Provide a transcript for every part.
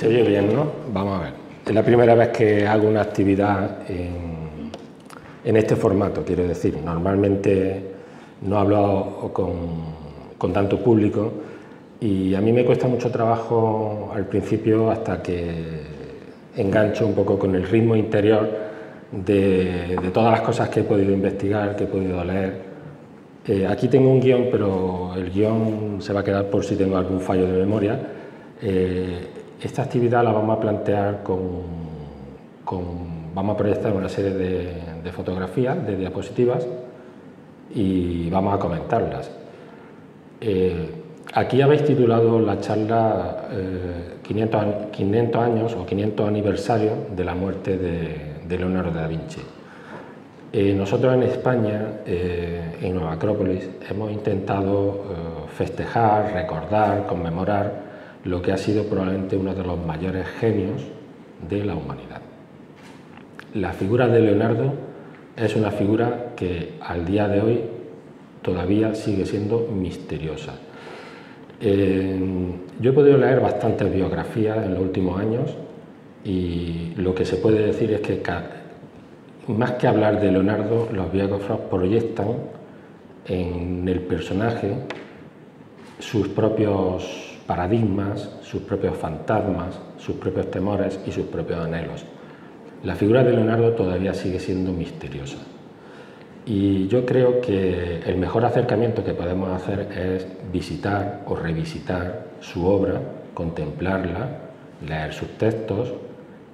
Se oye bien, ¿no? Vamos a ver. Es la primera vez que hago una actividad en este formato, quiero decir. Normalmente no hablo con tanto público y a mí me cuesta mucho trabajo al principio hasta que engancho un poco con el ritmo interior de todas las cosas que he podido investigar, que he podido leer. Aquí tengo un guión, pero el guión se va a quedar por si tengo algún fallo de memoria. Esta actividad la vamos a plantear vamos a proyectar una serie de fotografías, de diapositivas, y vamos a comentarlas. Aquí habéis titulado la charla 500 años o 500 aniversario de la muerte de Leonardo da Vinci. Nosotros en España, en Nueva Acrópolis, hemos intentado festejar, recordar, conmemorar lo que ha sido probablemente uno de los mayores genios de la humanidad. La figura de Leonardo es una figura que al día de hoy todavía sigue siendo misteriosa. Yo he podido leer bastantes biografías en los últimos años y lo que se puede decir es que más que hablar de Leonardo, los biógrafos proyectan en el personaje sus propios paradigmas, sus propios fantasmas, sus propios temores y sus propios anhelos. La figura de Leonardo todavía sigue siendo misteriosa y yo creo que el mejor acercamiento que podemos hacer es visitar o revisitar su obra, contemplarla, leer sus textos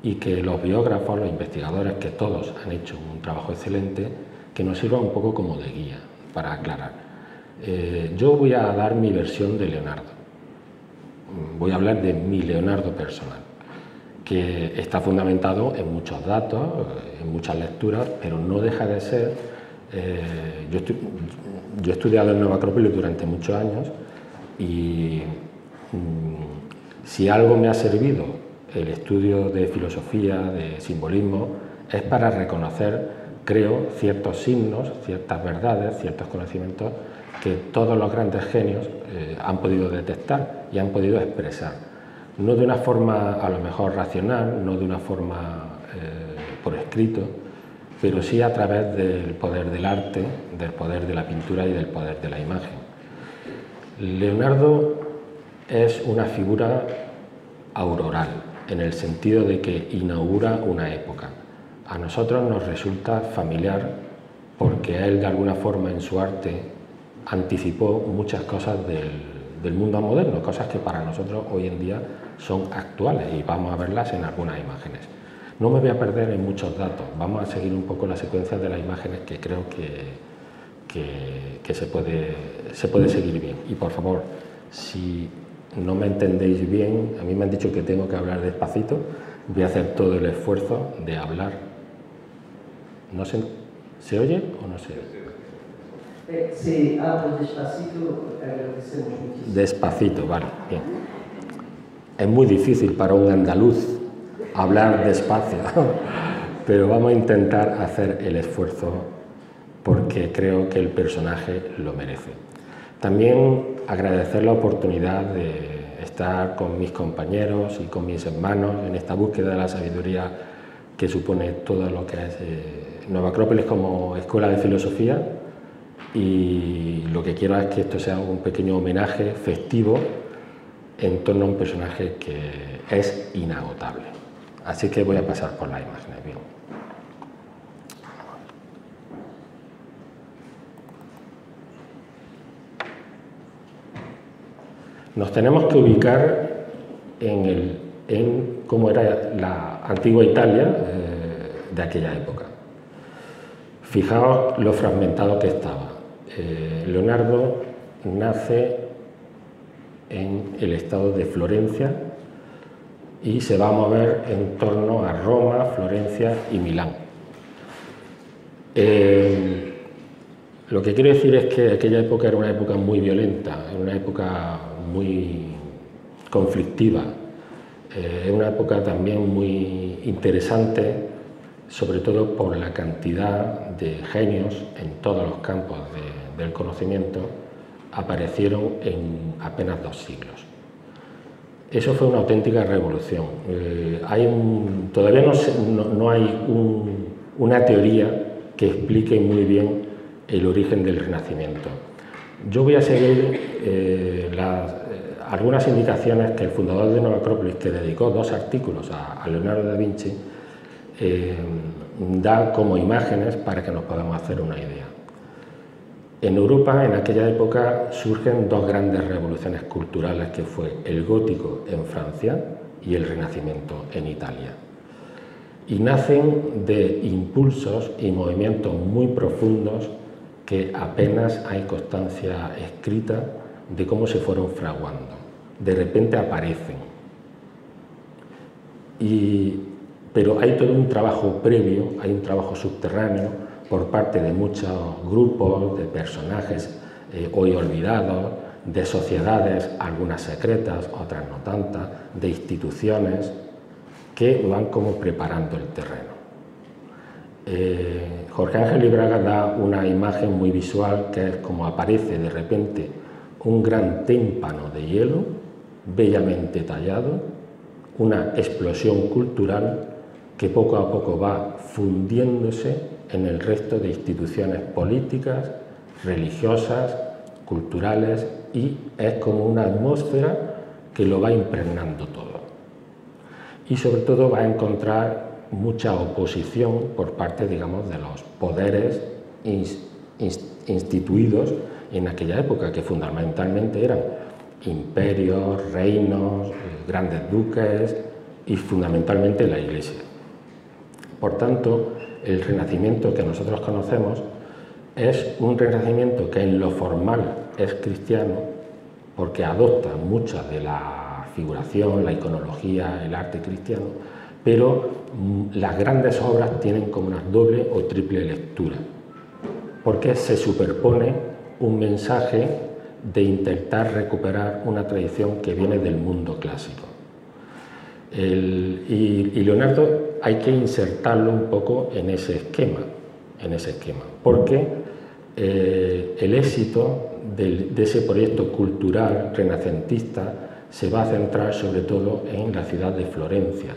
y que los biógrafos, los investigadores, que todos han hecho un trabajo excelente, que nos sirva un poco como de guía para aclarar. Yo voy a dar mi versión de Leonardo. Voy a hablar de mi Leonardo personal, que está fundamentado en muchos datos, en muchas lecturas, pero no deja de ser... yo he estudiado en Nueva Acrópolis durante muchos años y si algo me ha servido el estudio de filosofía, de simbolismo, es para reconocer, creo, ciertos signos, ciertas verdades, ciertos conocimientos que todos los grandes genios han podido detectar y han podido expresar. No de una forma a lo mejor racional, no de una forma por escrito, pero sí a través del poder del arte, del poder de la pintura y del poder de la imagen. Leonardo es una figura auroral, en el sentido de que inaugura una época. A nosotros nos resulta familiar porque él de alguna forma en su arte anticipó muchas cosas del mundo moderno, cosas que para nosotros hoy en día son actuales y vamos a verlas en algunas imágenes. No me voy a perder en muchos datos, vamos a seguir un poco la secuencia de las imágenes que creo que se puede seguir bien. Y por favor, si no me entendéis bien, a mí me han dicho que tengo que hablar despacito, voy a hacer todo el esfuerzo de hablar. No sé, ¿se oye o no se oye? Si hablo despacito, agradecemos muchísimo. Despacito, vale, bien. Es muy difícil para un andaluz hablar despacio, pero vamos a intentar hacer el esfuerzo porque creo que el personaje lo merece. También agradecer la oportunidad de estar con mis compañeros y con mis hermanos en esta búsqueda de la sabiduría que supone todo lo que es Nueva Acrópolis como escuela de filosofía, y lo que quiero es que esto sea un pequeño homenaje festivo en torno a un personaje que es inagotable. Así que voy a pasar por las imágenes. Bien. Nos tenemos que ubicar en cómo era la antigua Italia de aquella época. Fijaos lo fragmentado que estaba. Leonardo nace en el estado de Florencia y se va a mover en torno a Roma, Florencia y Milán. Lo que quiero decir es que aquella época era una época muy violenta, era una época muy conflictiva, una época también muy interesante, sobre todo por la cantidad de genios en todos los campos del conocimiento aparecieron en apenas 2 siglos. Eso fue una auténtica revolución. Todavía no hay una teoría que explique muy bien el origen del Renacimiento. Yo voy a seguir algunas indicaciones que el fundador de Nueva Acrópolis, que dedicó 2 artículos a Leonardo da Vinci, da como imágenes para que nos podamos hacer una idea. En Europa, en aquella época, surgen 2 grandes revoluciones culturales, que fue el gótico en Francia y el Renacimiento en Italia. Y nacen de impulsos y movimientos muy profundos que apenas hay constancia escrita de cómo se fueron fraguando. De repente aparecen. Pero hay todo un trabajo previo, hay un trabajo subterráneo por parte de muchos grupos, de personajes hoy olvidados, de sociedades, algunas secretas, otras no tantas, de instituciones que van como preparando el terreno. Jorge Ángel Ibraga da una imagen muy visual, que es como aparece de repente un gran témpano de hielo, bellamente tallado, una explosión cultural que poco a poco va fundiéndose en el resto de instituciones políticas, religiosas, culturales, y es como una atmósfera que lo va impregnando todo. Y sobre todo va a encontrar mucha oposición por parte, digamos, de los poderes instituidos en aquella época, que fundamentalmente eran imperios, reinos, grandes duques y fundamentalmente la Iglesia. Por tanto, el Renacimiento que nosotros conocemos es un Renacimiento que en lo formal es cristiano, porque adopta mucha de la figuración, la iconología, el arte cristiano, pero las grandes obras tienen como una doble o triple lectura, porque se superpone un mensaje de intentar recuperar una tradición que viene del mundo clásico. Y Leonardo hay que insertarlo un poco en ese esquema, porque el éxito de ese proyecto cultural renacentista se va a centrar sobre todo en la ciudad de Florencia.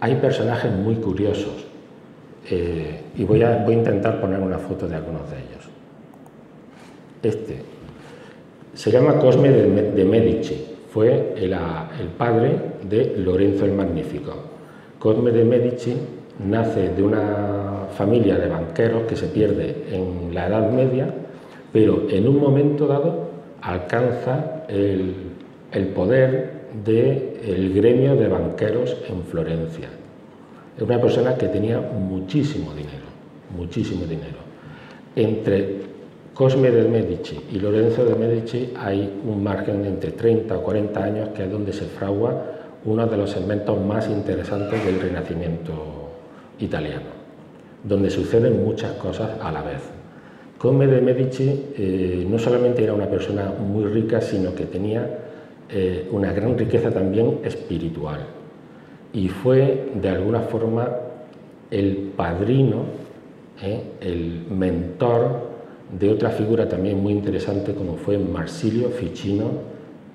Hay personajes muy curiosos y voy a intentar poner una foto de algunos de ellos. Este se llama Cosme de Medici, fue el padre de Lorenzo el Magnífico. Cosme de Medici nace de una familia de banqueros que se pierde en la Edad Media, pero en un momento dado alcanza el poder del gremio de banqueros en Florencia. Es una persona que tenía muchísimo dinero. Entre Cosme de Medici y Lorenzo de Medici hay un margen de entre 30 o 40 años, que es donde se fragua uno de los segmentos más interesantes del Renacimiento italiano, donde suceden muchas cosas a la vez. Cosme de Medici no solamente era una persona muy rica, sino que tenía una gran riqueza también espiritual, y fue de alguna forma el padrino, el mentor de otra figura también muy interesante, como fue Marsilio Ficino,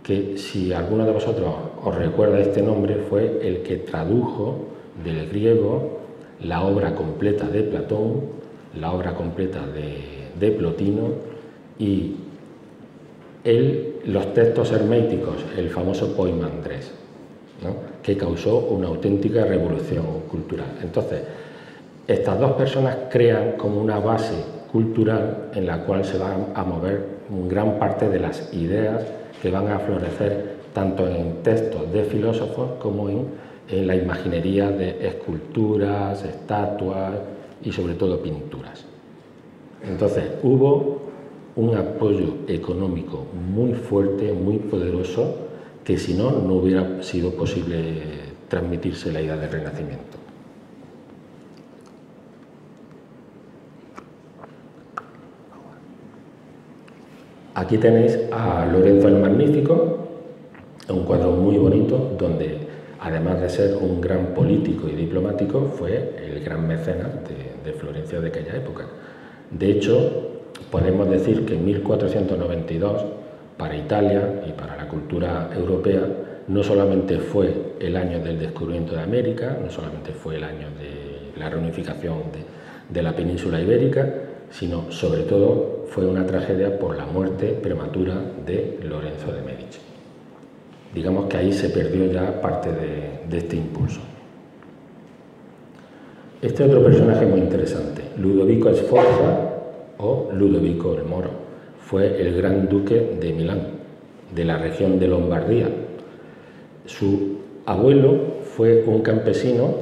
que si alguno de vosotros os recuerda este nombre, fue el que tradujo del griego la obra completa de Platón, la obra completa de Plotino y los textos herméticos, el famoso Poema Andrés, ¿no?, que causó una auténtica revolución cultural. Entonces, estas dos personas crean como una base cultural en la cual se van a mover gran parte de las ideas que van a florecer tanto en textos de filósofos como en la imaginería de esculturas, estatuas y sobre todo pinturas. Entonces hubo un apoyo económico muy fuerte, muy poderoso, que si no, no hubiera sido posible transmitirse la idea del Renacimiento. Aquí tenéis a Lorenzo el Magnífico, un cuadro muy bonito donde, además de ser un gran político y diplomático, fue el gran mecenas de Florencia de aquella época. De hecho, podemos decir que en 1492, para Italia y para la cultura europea, no solamente fue el año del descubrimiento de América, no solamente fue el año de la reunificación de la península ibérica, sino sobre todo fue una tragedia por la muerte prematura de Lorenzo de Médici. Digamos que ahí se perdió ya parte de este impulso. Este otro personaje muy interesante, Ludovico Sforza o Ludovico el Moro, fue el gran duque de Milán, de la región de Lombardía. Su abuelo fue un campesino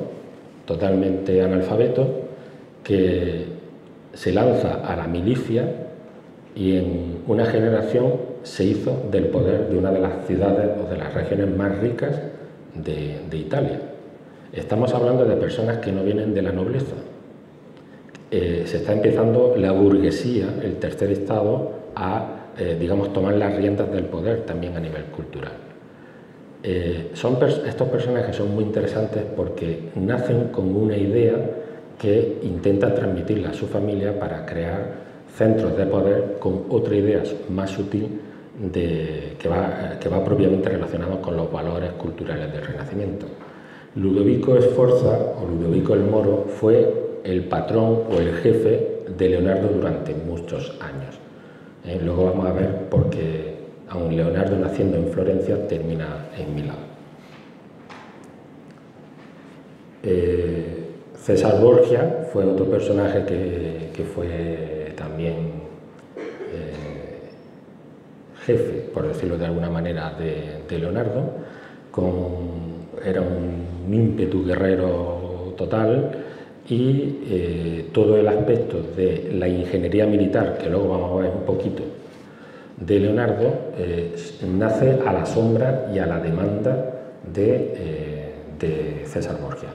totalmente analfabeto que se lanza a la milicia y en una generación se hizo del poder de una de las ciudades o de las regiones más ricas de Italia. Estamos hablando de personas que no vienen de la nobleza. Se está empezando la burguesía, el tercer estado, a digamos, tomar las riendas del poder también a nivel cultural. Estos personajes son muy interesantes porque nacen con una idea que intenta transmitirla a su familia para crear centros de poder con otra idea más sutil que va propiamente relacionado con los valores culturales del Renacimiento. Ludovico Sforza o Ludovico el Moro fue el patrón o el jefe de Leonardo durante muchos años. Luego vamos a ver por qué, aun Leonardo naciendo en Florencia, termina en Milán. César Borgia fue otro personaje que fue también jefe, por decirlo de alguna manera, de Leonardo. Era un ímpetu guerrero total y todo el aspecto de la ingeniería militar, que luego vamos a ver un poquito, de Leonardo, nace a la sombra y a la demanda de César Borgia.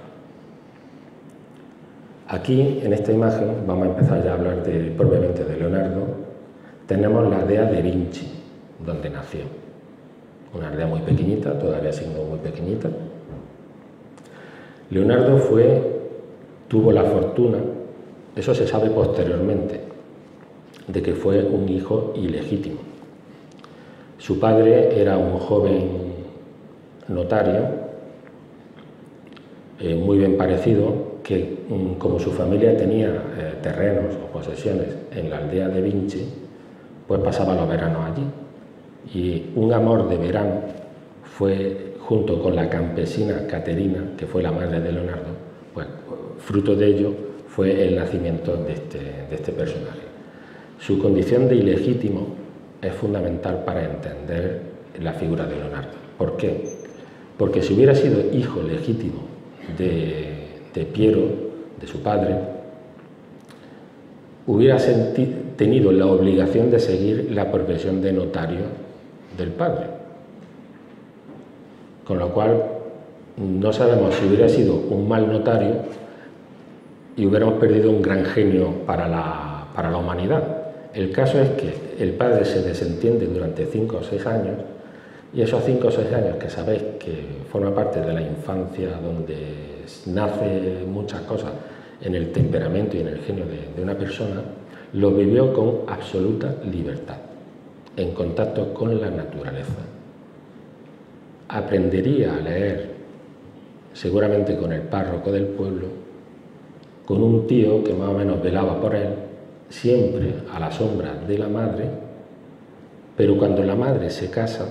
Aquí, en esta imagen, vamos a empezar ya a hablar propiamente de Leonardo. Tenemos la aldea de Vinci, donde nació. Una aldea muy pequeñita, todavía siendo muy pequeñita. Leonardo tuvo la fortuna, eso se sabe posteriormente, de que fue un hijo ilegítimo. Su padre era un joven notario, muy bien parecido, que como su familia tenía terrenos o posesiones en la aldea de Vinci, pues pasaba los veranos allí. Y un amor de verano fue, junto con la campesina Caterina, que fue la madre de Leonardo, pues fruto de ello fue el nacimiento de este personaje. Su condición de ilegítimo es fundamental para entender la figura de Leonardo. ¿Por qué? Porque si hubiera sido hijo legítimo de Piero, de su padre, hubiera tenido la obligación de seguir la profesión de notario del padre. Con lo cual, no sabemos si hubiera sido un mal notario y hubiéramos perdido un gran genio para la humanidad. El caso es que el padre se desentiende durante 5 o 6 años y esos 5 o 6 años que sabéis que forman parte de la infancia, donde nace muchas cosas en el temperamento y en el genio de una persona, lo vivió con absoluta libertad, en contacto con la naturaleza. Aprendería a leer seguramente con el párroco del pueblo, con un tío que más o menos velaba por él, siempre a la sombra de la madre, pero cuando la madre se casa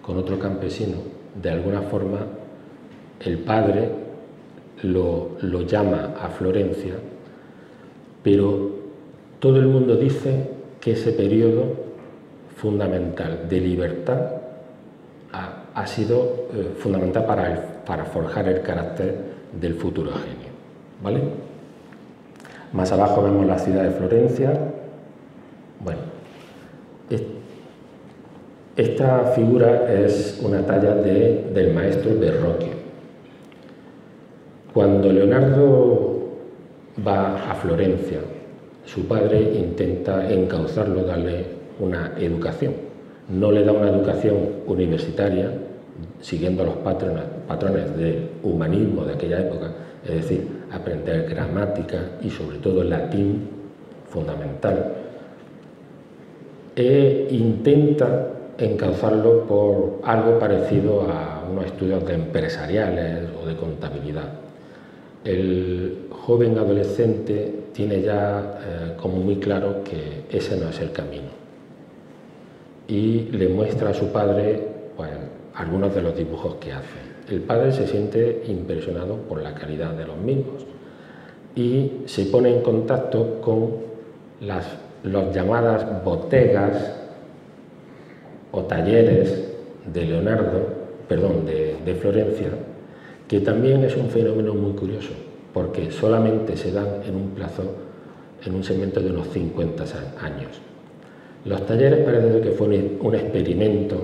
con otro campesino, de alguna forma el padre lo llama a Florencia, pero todo el mundo dice que ese periodo fundamental de libertad ha sido fundamental para forjar el carácter del futuro genio, ¿vale? Más abajo vemos la ciudad de Florencia. Bueno, esta figura es una talla del maestro Verrocchio. Cuando Leonardo va a Florencia, su padre intenta encauzarlo, darle una educación. No le da una educación universitaria, siguiendo los patrones del humanismo de aquella época, es decir, aprender gramática y sobre todo latín, fundamental. E intenta encauzarlo por algo parecido a unos estudios de empresariales o de contabilidad. El joven adolescente tiene ya como muy claro que ese no es el camino y le muestra a su padre pues, algunos de los dibujos que hace. El padre se siente impresionado por la calidad de los mismos y se pone en contacto con las llamadas bodegas o talleres de de Florencia, que también es un fenómeno muy curioso, porque solamente se dan en un segmento de unos 50 años. Los talleres parece que fue un experimento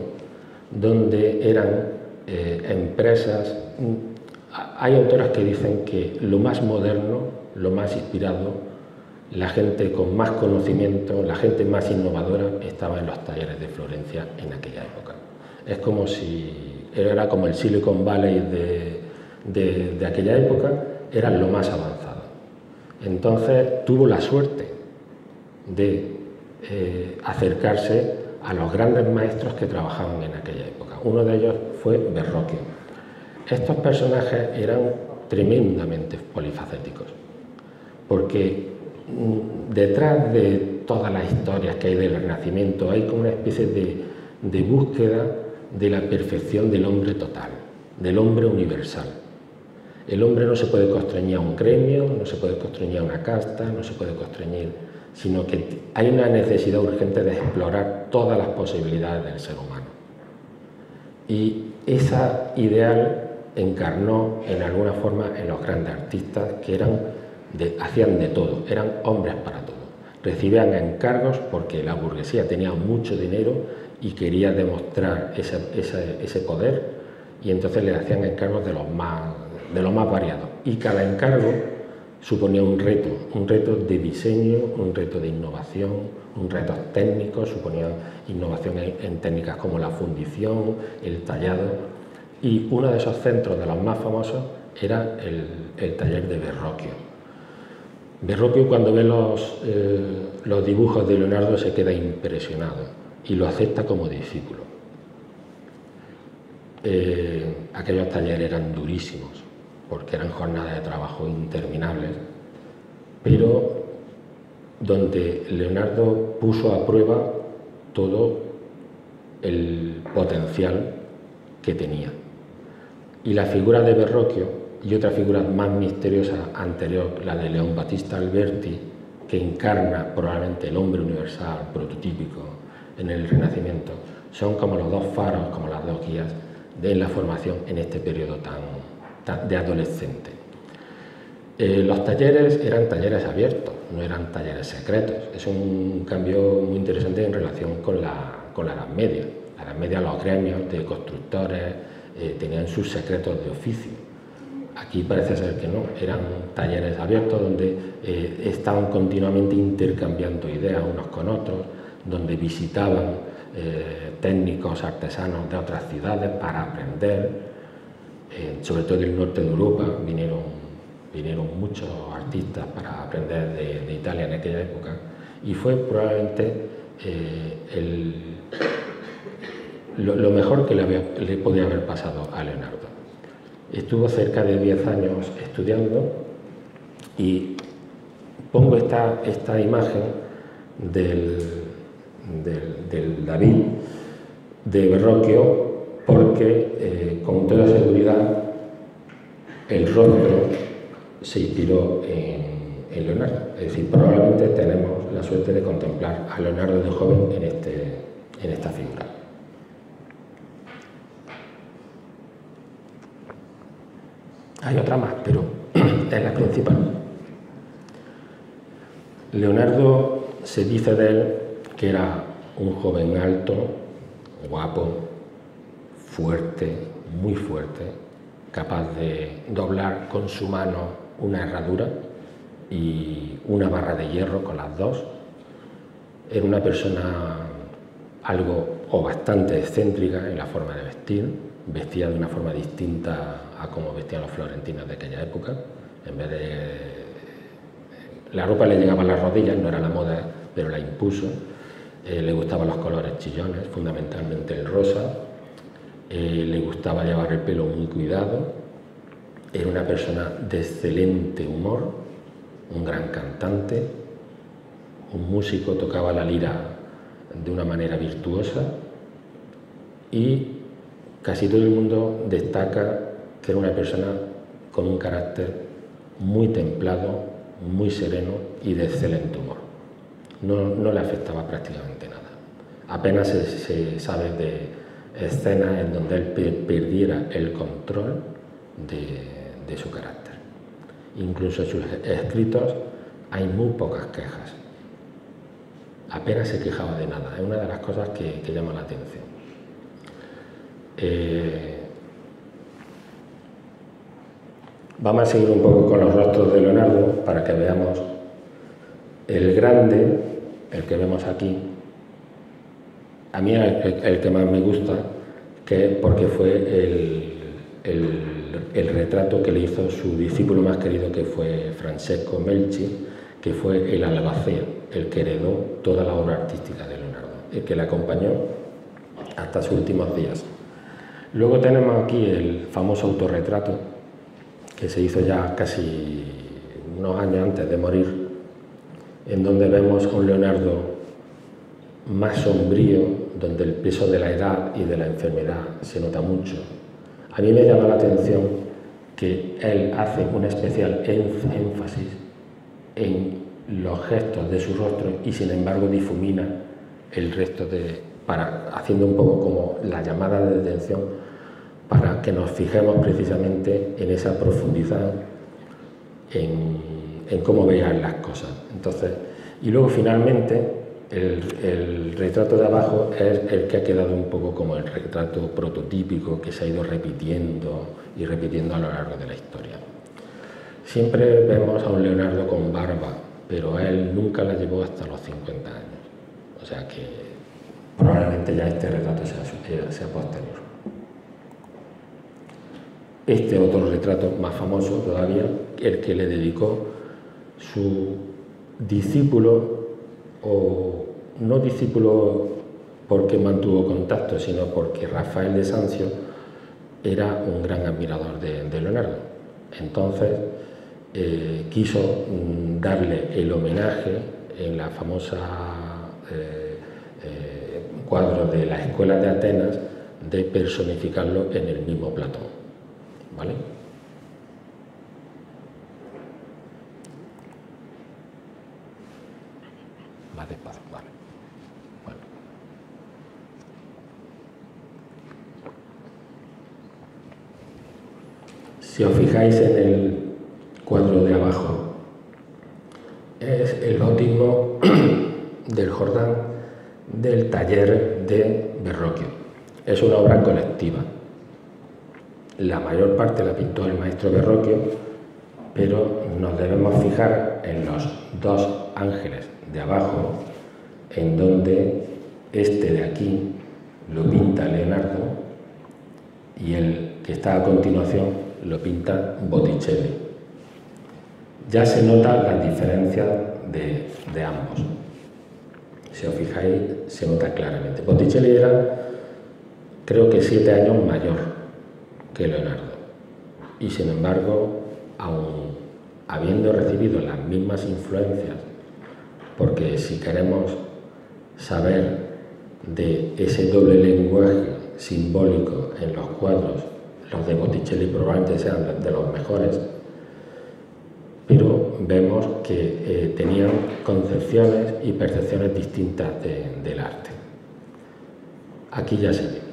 donde eran empresas. Hay autoras que dicen que lo más moderno, lo más inspirado, la gente con más conocimiento, la gente más innovadora estaba en los talleres de Florencia en aquella época. Es como si era como el Silicon Valley de aquella época, eran lo más avanzado. Entonces tuvo la suerte de acercarse a los grandes maestros que trabajaban en aquella época. Uno de ellos fue Verrocchio. Estos personajes eran tremendamente polifacéticos, porque detrás de todas las historias que hay del Renacimiento hay como una especie de búsqueda de la perfección del hombre total, del hombre universal. El hombre no se puede constreñir a un gremio, no se puede constreñir a una casta, no se puede constreñir, sino que hay una necesidad urgente de explorar todas las posibilidades del ser humano. Y esa ideal encarnó en alguna forma en los grandes artistas que hacían de todo, eran hombres para todo. Recibían encargos porque la burguesía tenía mucho dinero y quería demostrar ese poder, y entonces le hacían encargos de los más variados. Y cada encargo suponía un reto de diseño, un reto de innovación, un reto técnico, suponía innovación en técnicas como la fundición, el tallado, y uno de esos centros de los más famosos era el taller de Verrocchio. Verrocchio, cuando ve los dibujos de Leonardo, se queda impresionado y lo acepta como discípulo. Aquellos talleres eran durísimos, porque eran jornadas de trabajo interminables, pero donde Leonardo puso a prueba todo el potencial que tenía. Y la figura de Verrocchio y otra figura más misteriosa anterior, la de León Battista Alberti, que encarna probablemente el hombre universal prototípico en el Renacimiento, son como los dos faros, como las dos guías de la formación en este periodo de adolescente. Los talleres eran talleres abiertos, no eran talleres secretos. Es un cambio muy interesante en relación con la Edad Media. En la Edad Media los gremios de constructores tenían sus secretos de oficio. Aquí parece ser que no, eran talleres abiertos donde estaban continuamente intercambiando ideas unos con otros, donde visitaban técnicos, artesanos de otras ciudades para aprender, sobre todo del norte de Europa. Vinieron muchos artistas para aprender de Italia en aquella época, y fue probablemente lo mejor que le podía haber pasado a Leonardo. Estuvo cerca de 10 años estudiando, y pongo esta imagen del David de Verrocchio porque con toda seguridad el rostro se inspiró en Leonardo. Es decir, probablemente tenemos la suerte de contemplar a Leonardo de joven en esta figura. Hay otra más, pero es la principal. Leonardo, se dice de él que era un joven alto, guapo, fuerte, muy fuerte, capaz de doblar con su mano una herradura y una barra de hierro con las dos. Era una persona algo o bastante excéntrica en la forma de vestir, vestía de una forma distinta a como vestían los florentinos de aquella época. En vez de la ropa le llegaba a las rodillas, no era la moda, pero la impuso. le gustaban los colores chillones, fundamentalmente el rosa, le gustaba llevar el pelo muy cuidado, era una persona de excelente humor, un gran cantante, un músico, tocaba la lira de una manera virtuosa y casi todo el mundo destaca que era una persona con un carácter muy templado, muy sereno y de excelente humor. No le afectaba prácticamente nada. Apenas se sabe de escenas en donde él perdiera el control de su carácter. Incluso en sus escritos hay muy pocas quejas. Apenas se quejaba de nada. Es una de las cosas que llama la atención. Vamos a seguir un poco con los rostros de Leonardo para que veamos el grande, el que vemos aquí. A mí es el que más me gusta, porque fue el retrato que le hizo su discípulo más querido, que fue Francesco Melchi, que fue el albacea, el que heredó toda la obra artística de Leonardo, el que le acompañó hasta sus últimos días. Luego tenemos aquí el famoso autorretrato, que se hizo ya casi unos años antes de morir, en donde vemos a un Leonardo más sombrío, donde el peso de la edad y de la enfermedad se nota mucho. A mí me llama la atención que él hace un especial énfasis en los gestos de su rostro y sin embargo difumina el resto haciendo un poco como la llamada de atención para que nos fijemos precisamente en esa profundidad, en cómo vean las cosas. Entonces, y luego finalmente el retrato de abajo es el que ha quedado un poco como el retrato prototípico que se ha ido repitiendo y repitiendo a lo largo de la historia. Siempre vemos a un Leonardo con barba, pero él nunca la llevó hasta los 50 años. O sea que probablemente ya este retrato sea posterior. Este otro retrato más famoso todavía, el que le dedicó su discípulo, o no discípulo porque mantuvo contacto, sino porque Rafael de Sanzio era un gran admirador de Leonardo. Entonces quiso darle el homenaje en la famosa cuadro de la Escuela de Atenas, de personificarlo en el mismo Platón. ¿Vale? Más despacio, vale. Bueno. Si os fijáis en el cuadro de abajo, es el bautismo del Jordán del taller de Verrocchio. Es una obra colectiva. La mayor parte la pintó el maestro Verrocchio, pero nos debemos fijar en los dos ángeles de abajo, en donde este de aquí lo pinta Leonardo y el que está a continuación lo pinta Botticelli. Ya se nota la diferencia de ambos. Si os fijáis, se nota claramente. Botticelli era, creo que 7 años mayor que Leonardo, y sin embargo, aun habiendo recibido las mismas influencias, porque si queremos saber de ese doble lenguaje simbólico en los cuadros, los de Botticelli probablemente sean de los mejores, pero vemos que tenían concepciones y percepciones distintas del arte. Aquí ya se ve.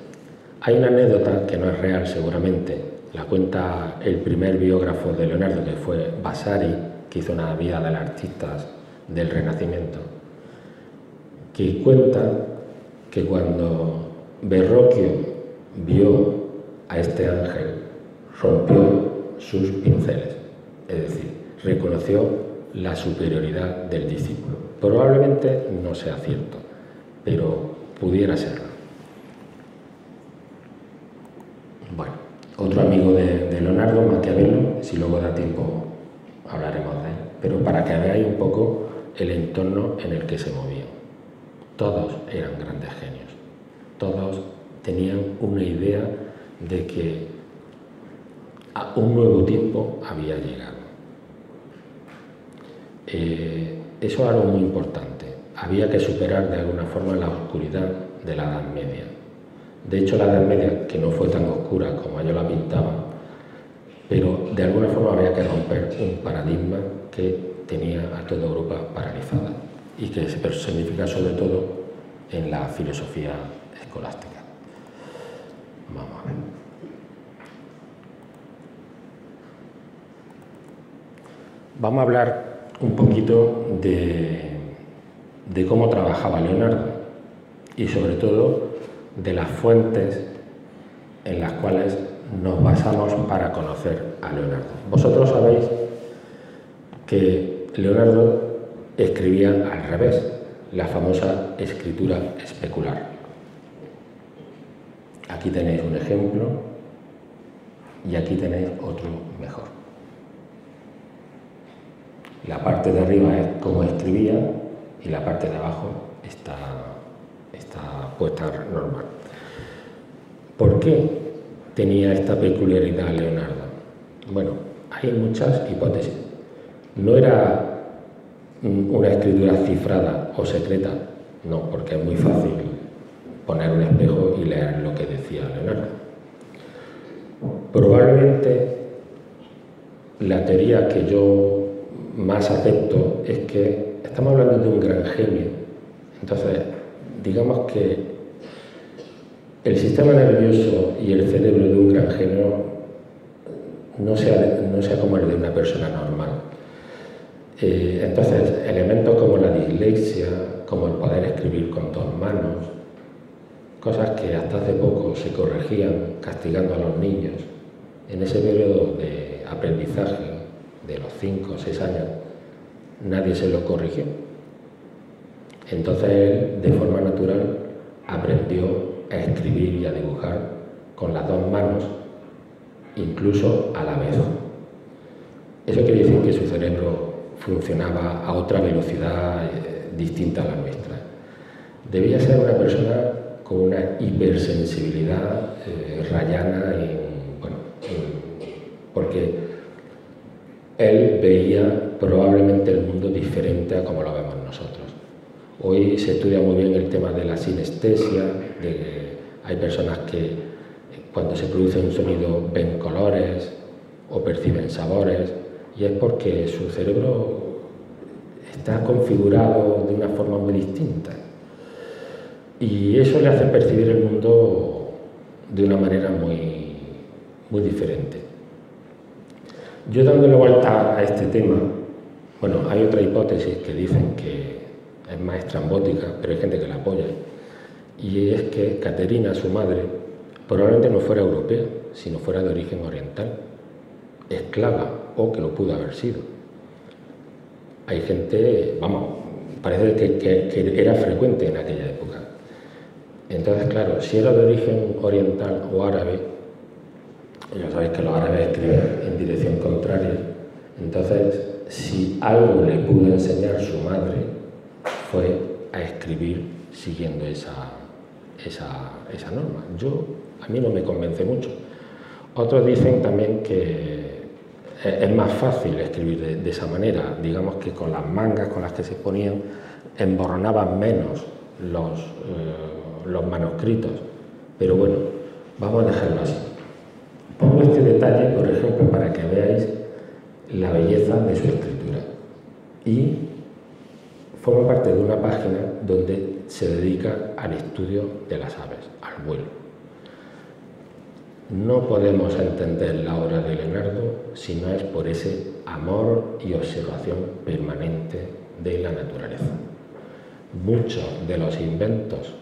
Hay una anécdota que no es real seguramente, la cuenta el primer biógrafo de Leonardo, que fue Vasari, que hizo una vida del artista del Renacimiento, que cuenta que cuando Verrocchio vio a este ángel, rompió sus pinceles, es decir, reconoció la superioridad del discípulo. Probablemente no sea cierto, pero pudiera serlo. Bueno, otro amigo de Leonardo, Maquiavelo, si luego da tiempo hablaremos de él, pero para que veáis un poco el entorno en el que se movía. todos eran grandes genios, todos tenían una idea de que a un nuevo tiempo había llegado. Eso es algo muy importante. Había que superar de alguna forma la oscuridad de la Edad Media. De hecho, la Edad Media, que no fue tan oscura como ellos la pintaban, pero de alguna forma había que romper un paradigma que tenía a toda Europa paralizada y que se personifica sobre todo en la filosofía escolástica. Vamos a ver. Vamos a hablar un poquito de cómo trabajaba Leonardo y sobre todo de las fuentes en las cuales nos basamos para conocer a Leonardo. Vosotros sabéis que Leonardo escribía al revés, la famosa escritura especular. Aquí tenéis un ejemplo y aquí tenéis otro mejor. La parte de arriba es cómo escribía y la parte de abajo está puesta normal. ¿Por qué tenía esta peculiaridad Leonardo? Bueno, hay muchas hipótesis. No era una escritura cifrada o secreta, no, porque es muy fácil poner un espejo y leer lo que decía Leonardo. Probablemente la teoría que yo más acepto es que estamos hablando de un gran genio. Entonces, digamos que el sistema nervioso y el cerebro de un gran genio no sea como el de una persona normal. Entonces, elementos como la dislexia, como el poder escribir con dos manos, cosas que hasta hace poco se corregían castigando a los niños, en ese periodo de aprendizaje de los 5 o 6 años, nadie se lo corrigió. Entonces él, de forma natural, aprendió a escribir y a dibujar con las dos manos, incluso a la vez. Eso quiere decir que su cerebro funcionaba a otra velocidad distinta a la nuestra. Debía ser una persona con una hipersensibilidad rayana, porque él veía probablemente el mundo diferente a como lo vemos nosotros. Hoy se estudia muy bien el tema de la sinestesia, de que hay personas que cuando se produce un sonido ven colores o perciben sabores, y es porque su cerebro está configurado de una forma muy distinta. Y eso le hace percibir el mundo de una manera muy diferente. Yo dándole vuelta a este tema, bueno, hay otra hipótesis que dicen que es más estrambótica, pero hay gente que la apoya, y es que Caterina, su madre, probablemente no fuera europea, sino fuera de origen oriental, esclava, o que lo pudo haber sido. Hay gente, parece que era frecuente en aquella época. Entonces, claro, si era de origen oriental o árabe, ya sabéis que los árabes escriben en dirección contraria, entonces, si algo le pudo enseñar su madre, fue a escribir siguiendo esa norma. A mí no me convence mucho. Otros dicen también que es más fácil escribir de esa manera, digamos que con las mangas con las que se ponían emborronaban menos los manuscritos, pero bueno, vamos a dejarlo así. Pongo este detalle, por ejemplo, para que veáis la belleza de su escritura, y forma parte de una página donde se dedica al estudio de las aves, al vuelo. No podemos entender la obra de Leonardo si no es por ese amor y observación permanente de la naturaleza. Muchos de los inventos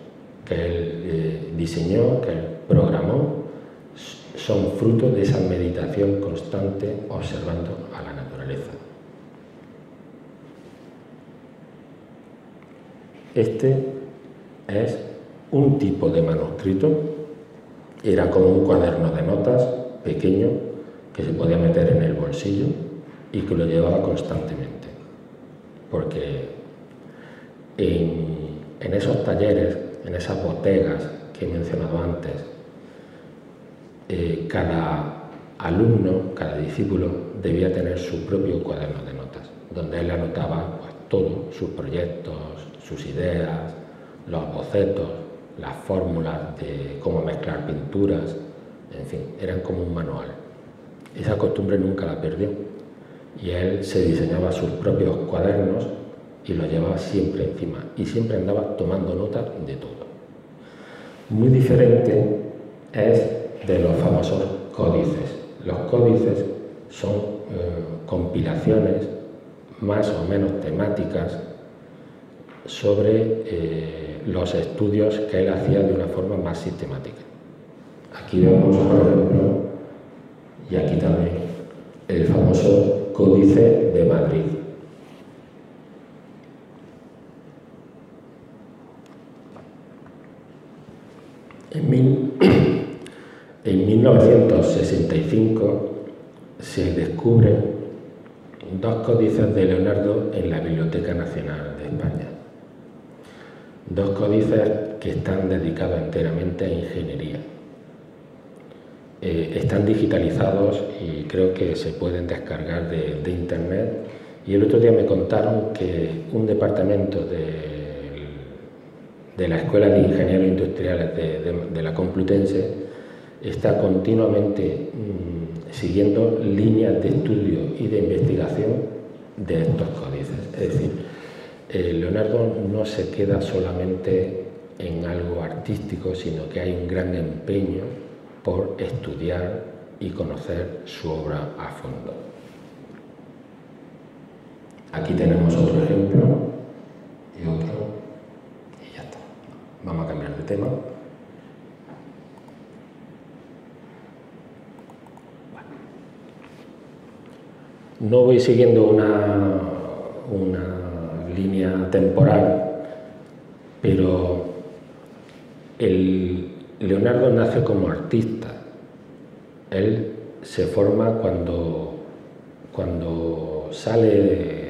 que él diseñó, que él programó, son fruto de esa meditación constante observando a la naturaleza. Este es un tipo de manuscrito, era como un cuaderno de notas pequeño que se podía meter en el bolsillo y que lo llevaba constantemente, porque en esos talleres, en esas bodegas que he mencionado antes, cada alumno, cada discípulo debía tener su propio cuaderno de notas, donde él anotaba pues, todo, sus proyectos, sus ideas, los bocetos, las fórmulas de cómo mezclar pinturas, en fin, eran como un manual. Esa costumbre nunca la perdió y él se diseñaba sus propios cuadernos y los llevaba siempre encima y siempre andaba tomando nota de todo. Muy diferente es de los famosos códices. Los códices son compilaciones más o menos temáticas sobre los estudios que él hacía de una forma más sistemática. Aquí vemos, por ejemplo, y aquí también, el famoso Códice de Madrid. En 1965 se descubren dos códices de Leonardo en la Biblioteca Nacional de España. Dos códices que están dedicados enteramente a ingeniería. Están digitalizados y creo que se pueden descargar de internet. Y el otro día me contaron que un departamento de la Escuela de Ingenieros Industriales de la Complutense está continuamente siguiendo líneas de estudio y de investigación de estos códices. Es decir, Leonardo no se queda solamente en algo artístico, sino que hay un gran empeño por estudiar y conocer su obra a fondo. Aquí tenemos otro ejemplo y otro, y ya está. Vamos a cambiar de tema. No voy siguiendo una línea temporal, pero Leonardo nace como artista. Él se forma cuando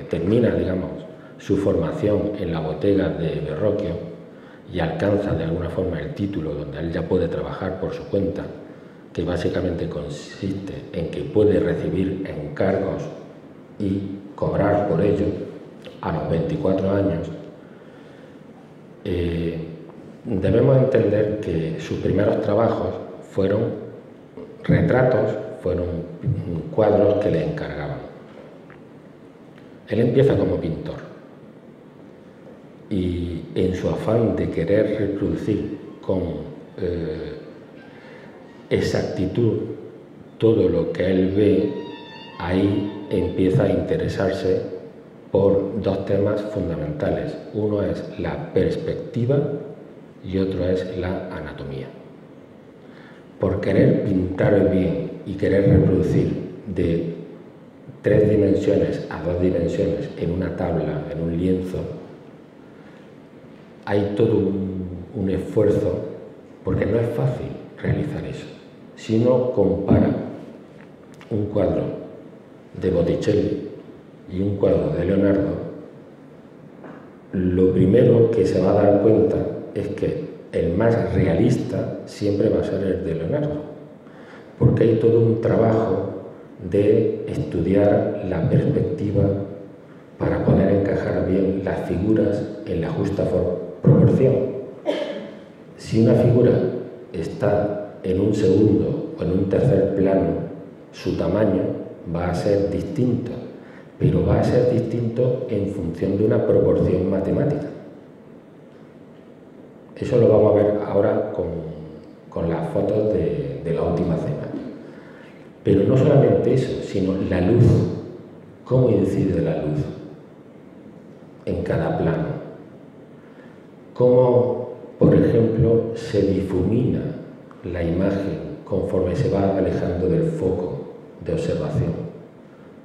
termina, digamos, su formación en la bodega de Verrocchio y alcanza de alguna forma el título donde él ya puede trabajar por su cuenta, que básicamente consiste en que puede recibir encargos y cobrar por ello a los 24 años. Debemos entender que sus primeros trabajos fueron retratos, fueron cuadros que le encargaban. Él empieza como pintor y en su afán de querer reproducir con exactitud todo lo que él ve, ahí empieza a interesarse por dos temas fundamentales. Uno es la perspectiva y otro es la anatomía. Por querer pintar bien y querer reproducir de 3 dimensiones a 2 dimensiones en una tabla, en un lienzo, hay todo un esfuerzo, porque no es fácil realizar eso. Si uno compara un cuadro de Botticelli y un cuadro de Leonardo, lo primero que se va a dar cuenta es que el más realista siempre va a ser el de Leonardo, porque hay todo un trabajo de estudiar la perspectiva para poder encajar bien las figuras en la justa proporción. Si una figura está en un segundo o en un tercer plano, su tamaño va a ser distinto, pero va a ser distinto en función de una proporción matemática. Eso lo vamos a ver ahora con las fotos de la última cena. Pero no solamente eso, sino la luz. ¿Cómo incide la luz en cada plano? Cómo, por ejemplo, se difumina la imagen conforme se va alejando del foco de observación.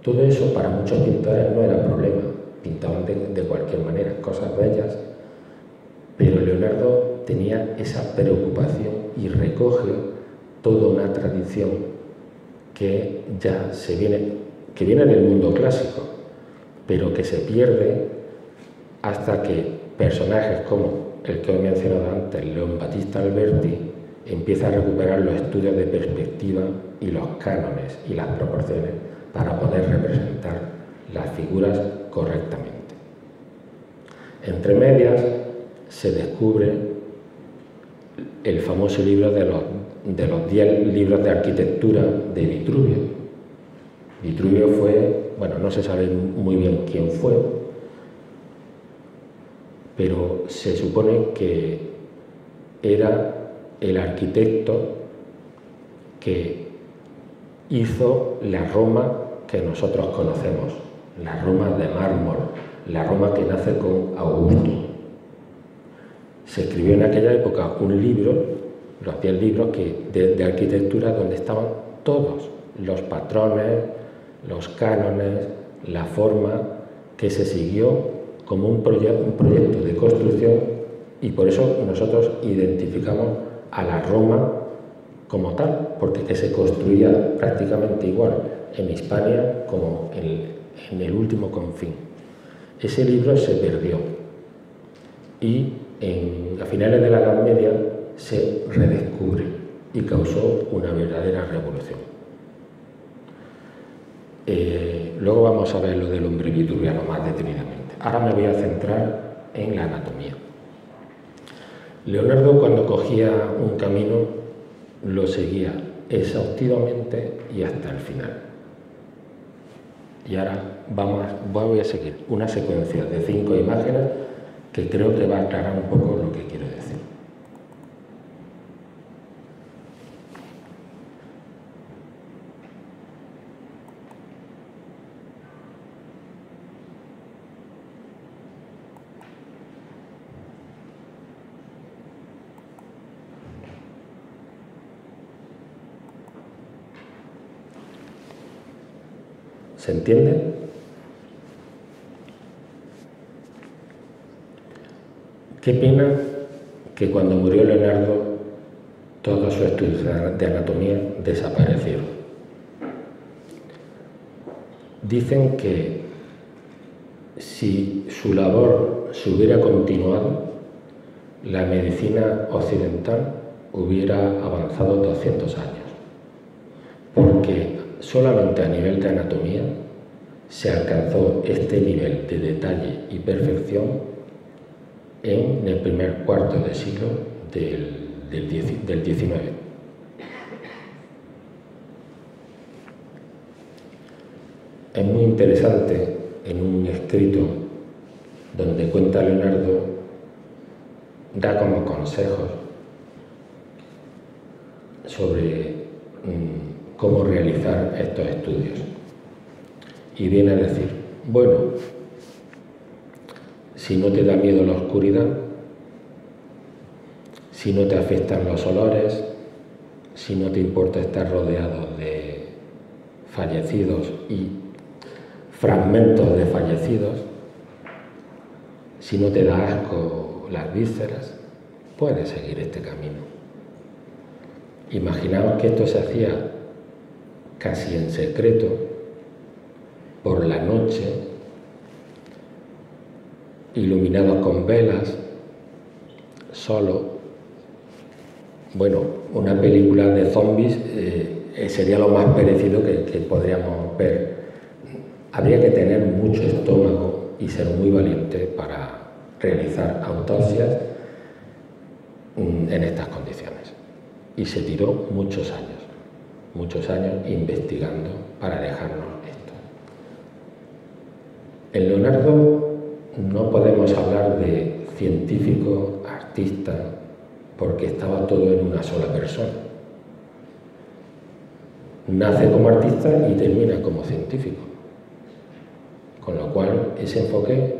Todo eso para muchos pintores no era problema, pintaban de cualquier manera, cosas bellas, pero Leonardo tenía esa preocupación y recoge toda una tradición que ya que viene del mundo clásico, pero que se pierde hasta que personajes como el que he mencionado antes, Leon Battista Alberti, empieza a recuperar los estudios de perspectiva y los cánones y las proporciones para poder representar las figuras correctamente. Entre medias se descubre el famoso libro de los 10 libros de arquitectura de Vitruvio. Vitruvio fue, bueno, no se sabe muy bien quién fue, pero se supone que era el arquitecto que hizo la Roma que nosotros conocemos, la Roma de mármol, la Roma que nace con Augusto. Se escribió en aquella época un libro, los 10 libros de arquitectura, donde estaban todos los patrones, los cánones, la forma que se siguió como un proyecto de construcción, y por eso nosotros identificamos a la Roma como tal, porque que se construía prácticamente igual en Hispania como en el último confín. Ese libro se perdió y a finales de la Edad Media se redescubre y causó una verdadera revolución. Luego vamos a ver lo del hombre vitruviano más detenidamente. Ahora me voy a centrar en la anatomía. Leonardo, cuando cogía un camino, lo seguía exhaustivamente y hasta el final. Y ahora voy a seguir una secuencia de 5 imágenes que creo que va a aclarar un poco lo que quiero decir. ¿Se entiende? Qué pena que cuando murió Leonardo todos sus estudios de anatomía desaparecieron. Dicen que si su labor se hubiera continuado, la medicina occidental hubiera avanzado 200 años, porque solamente a nivel de anatomía se alcanzó este nivel de detalle y perfección en el primer cuarto de siglo del XIX. Es muy interesante en un escrito donde cuenta Leonardo, da como consejos sobre cómo realizar estos estudios. Y viene a decir, bueno, si no te da miedo la oscuridad, si no te afectan los olores, si no te importa estar rodeado de fallecidos y fragmentos de fallecidos, si no te da asco las vísceras, puedes seguir este camino. Imaginaos que esto se hacía casi en secreto, por la noche, iluminados con velas, solo. Bueno, una película de zombies sería lo más parecido que podríamos ver. Habría que tener mucho estómago y ser muy valiente para realizar autopsias en estas condiciones. Y se tiró muchos años investigando para dejarnos esto. En Leonardo no podemos hablar de científico, artista, porque estaba todo en una sola persona. Nace como artista y termina como científico. Con lo cual, ese enfoque,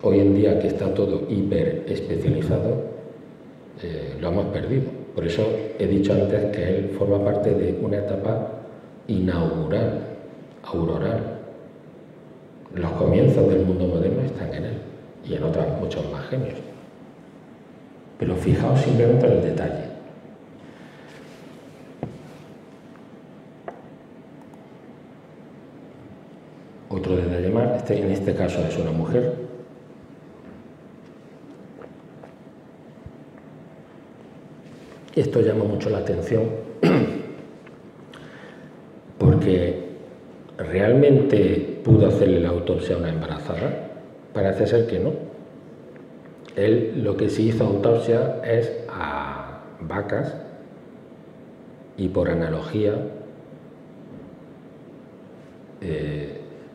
hoy en día que está todo hiper especializado, lo hemos perdido. Por eso he dicho antes que él forma parte de una etapa inaugural, auroral. Los comienzos del mundo moderno están en él y en otros muchos más genios. Pero fijaos simplemente en el detalle. Otro detalle más, en este caso es una mujer. Esto llama mucho la atención porque ¿realmente pudo hacerle la autopsia a una embarazada? Parece ser que no. Él lo que sí hizo autopsia es a vacas y por analogía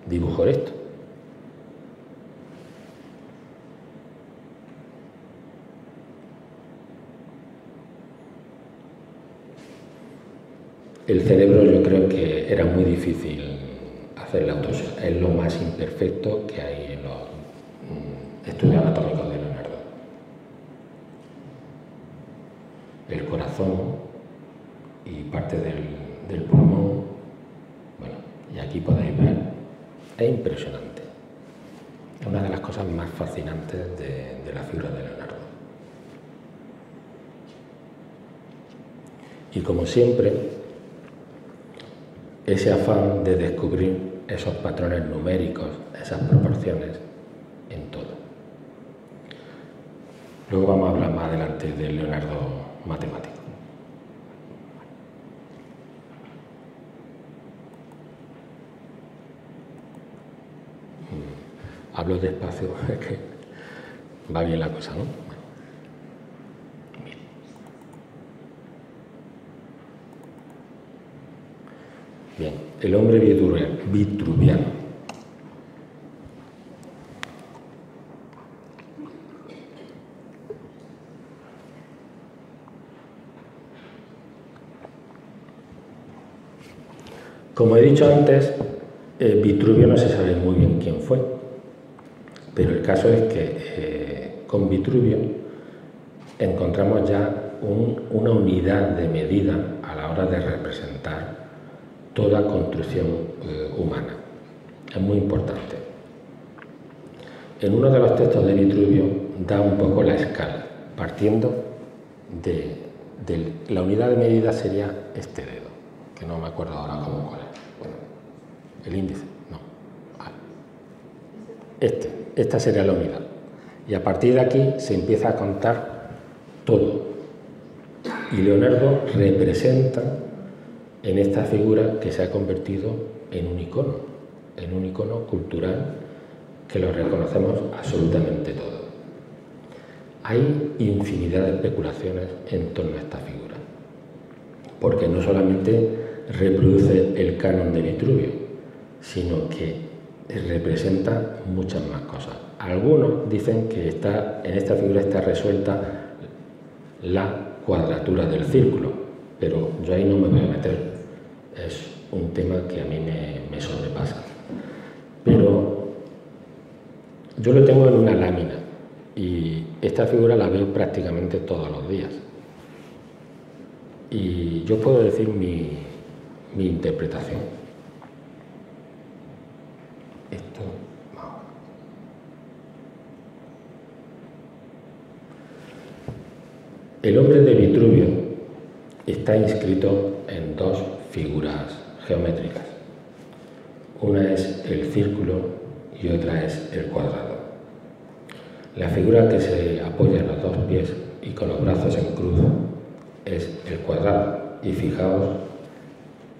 dibujó esto. El cerebro yo creo que era muy difícil hacer la autopsia, es lo más imperfecto que hay en los estudios anatómicos de Leonardo. El corazón y parte del pulmón, bueno, y aquí podéis ver, es impresionante. Es una de las cosas más fascinantes de la figura de Leonardo. Y como siempre, ese afán de descubrir esos patrones numéricos, esas proporciones en todo. Luego vamos a hablar más adelante del Leonardo matemático. Hablo despacio, es que va bien la cosa, ¿no? Bien, el hombre vitruviano. Como he dicho antes, Vitruvio no se sabe muy bien quién fue, pero el caso es que con Vitruvio encontramos ya una unidad de medida a la hora de representar toda construcción humana. Es muy importante. En uno de los textos de Vitruvio da un poco la escala, partiendo de la unidad de medida sería este dedo, que no me acuerdo ahora cómo cuál es. Bueno, el índice, no. Esta sería la unidad. Y a partir de aquí se empieza a contar todo. Y Leonardo representa en esta figura que se ha convertido en un icono cultural que lo reconocemos absolutamente todo. Hay infinidad de especulaciones en torno a esta figura, porque no solamente reproduce el canon de Vitruvio, sino que representa muchas más cosas. Algunos dicen que en esta figura está resuelta la cuadratura del círculo, pero yo ahí no me voy a meter. Es un tema que a mí me sobrepasa. Pero yo lo tengo en una lámina y esta figura la veo prácticamente todos los días. Y yo puedo decir mi interpretación. Esto, vamos. El hombre de Vitruvio está inscrito en dos figuras geométricas. Una es el círculo y otra es el cuadrado. La figura que se apoya en los dos pies y con los brazos en cruz es el cuadrado. Y fijaos,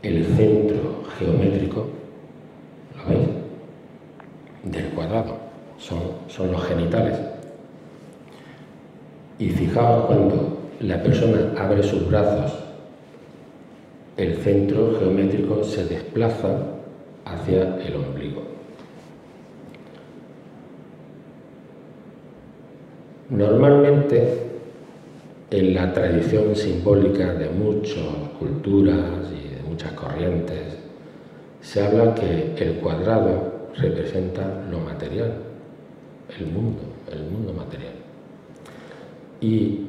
el centro geométrico, ¿lo veis?, del cuadrado, son los genitales. Y fijaos cuando la persona abre sus brazos, el centro geométrico se desplaza hacia el ombligo. Normalmente, en la tradición simbólica de muchas culturas y de muchas corrientes, se habla que el cuadrado representa lo material, el mundo material. Y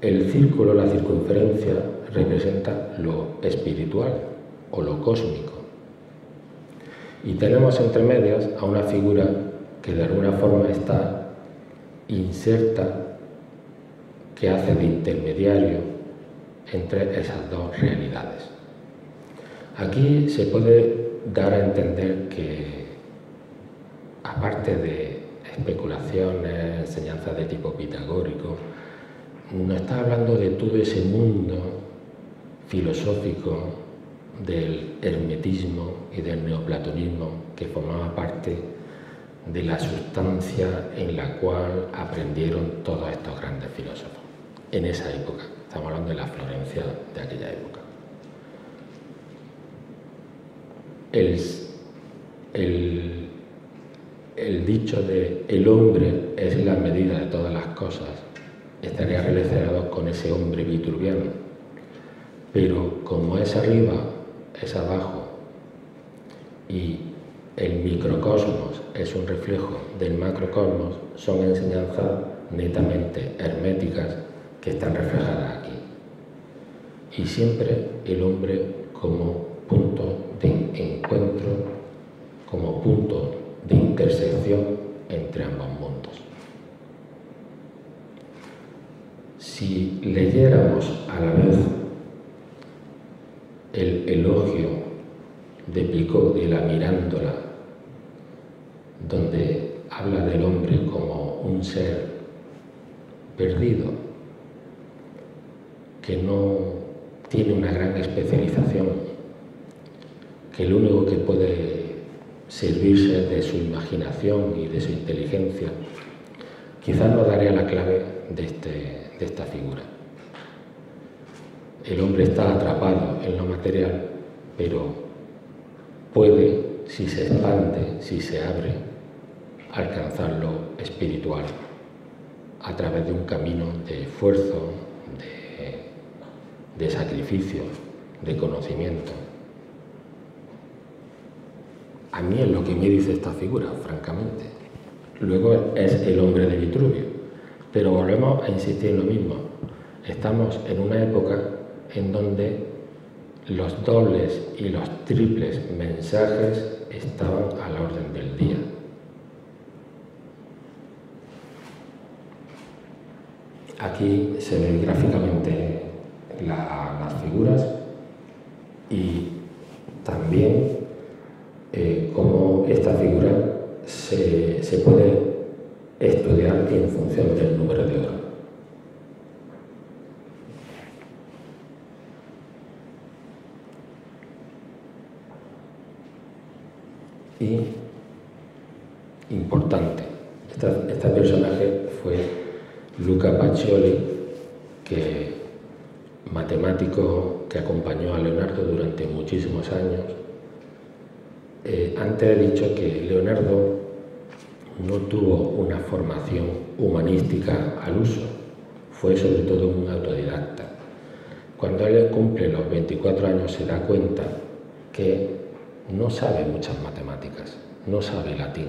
el círculo, la circunferencia, representa lo espiritual o lo cósmico. Y tenemos entre medias a una figura que de alguna forma está inserta, que hace de intermediario entre esas dos realidades. Aquí se puede dar a entender que, aparte de especulaciones, enseñanzas de tipo pitagórico, nos está hablando de todo ese mundo filosófico del hermetismo y del neoplatonismo que formaba parte de la sustancia en la cual aprendieron todos estos grandes filósofos en esa época. Estamos hablando de la Florencia de aquella época. El dicho de el hombre es la medida de todas las cosas estaría relacionado con ese hombre vitruviano, pero como es arriba, es abajo, y el microcosmos es un reflejo del macrocosmos, son enseñanzas netamente herméticas que están reflejadas aquí. Y siempre el hombre como punto de encuentro, como punto de intersección entre ambos mundos. Si leyéramos a la vez el elogio de Picot de la Mirándola, donde habla del hombre como un ser perdido, que no tiene una gran especialización, que lo único que puede servirse de su imaginación y de su inteligencia, quizás nos daría la clave de esta figura. El hombre está atrapado en lo material, pero puede, si se expande, si se abre, alcanzar lo espiritual a través de un camino de esfuerzo, de sacrificio, de conocimiento. A mí es lo que me dice esta figura, francamente. Luego es el hombre de Vitruvio, pero volvemos a insistir en lo mismo. Estamos en una época en donde los dobles y los triples mensajes estaban a la orden del día. Aquí se ven gráficamente las figuras y también cómo esta figura se puede estudiar en función del número de oro. Y importante, este personaje fue Luca Pacioli, matemático que acompañó a Leonardo durante muchísimos años. Antes he dicho que Leonardo no tuvo una formación humanística al uso, fue sobre todo un autodidacta. Cuando él cumple los 24 años se da cuenta que no sabe muchas matemáticas, no sabe latín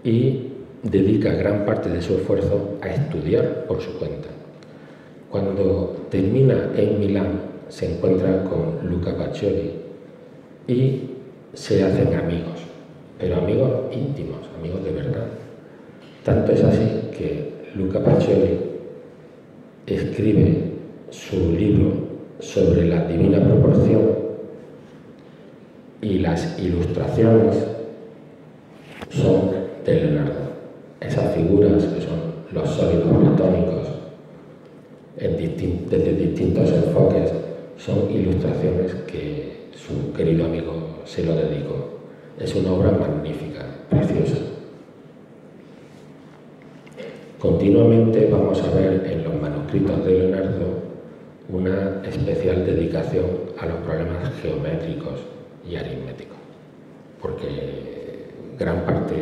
y dedica gran parte de su esfuerzo a estudiar por su cuenta. Cuando termina en Milán se encuentra con Luca Pacioli y se hacen amigos, pero amigos íntimos, amigos de verdad. Tanto es así que Luca Pacioli escribe su libro sobre la divina proporción y las ilustraciones son de Leonardo. Esas figuras que son los sólidos platónicos desde distintos enfoques son ilustraciones que su querido amigo se lo dedicó. Es una obra magnífica, preciosa. Continuamente vamos a ver en los manuscritos de Leonardo una especial dedicación a los problemas geométricos y aritméticos, porque gran parte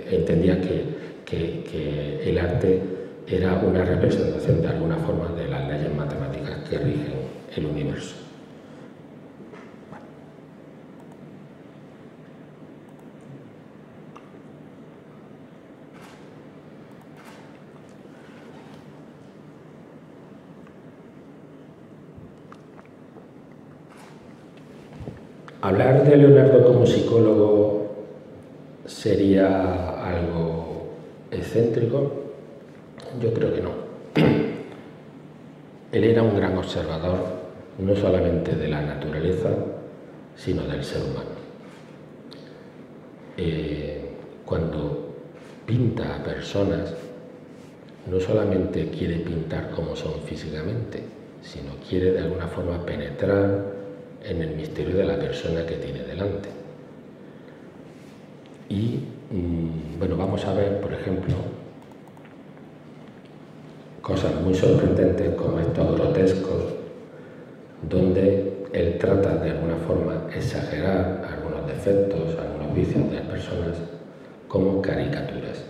entendía que el arte era una representación de alguna forma de las leyes matemáticas que rigen el universo. Hablar de Leonardo como psicólogo sería algo excéntrico. Yo creo que no. Él era un gran observador, no solamente de la naturaleza, sino del ser humano. Cuando pinta a personas, no solamente quiere pintar como son físicamente, sino quiere de alguna forma penetrar en el misterio de la persona que tiene delante. Y bueno, vamos a ver, por ejemplo, cosas muy sorprendentes como estos grotescos, donde él trata de alguna forma exagerar algunos defectos, algunos vicios de las personas como caricaturas.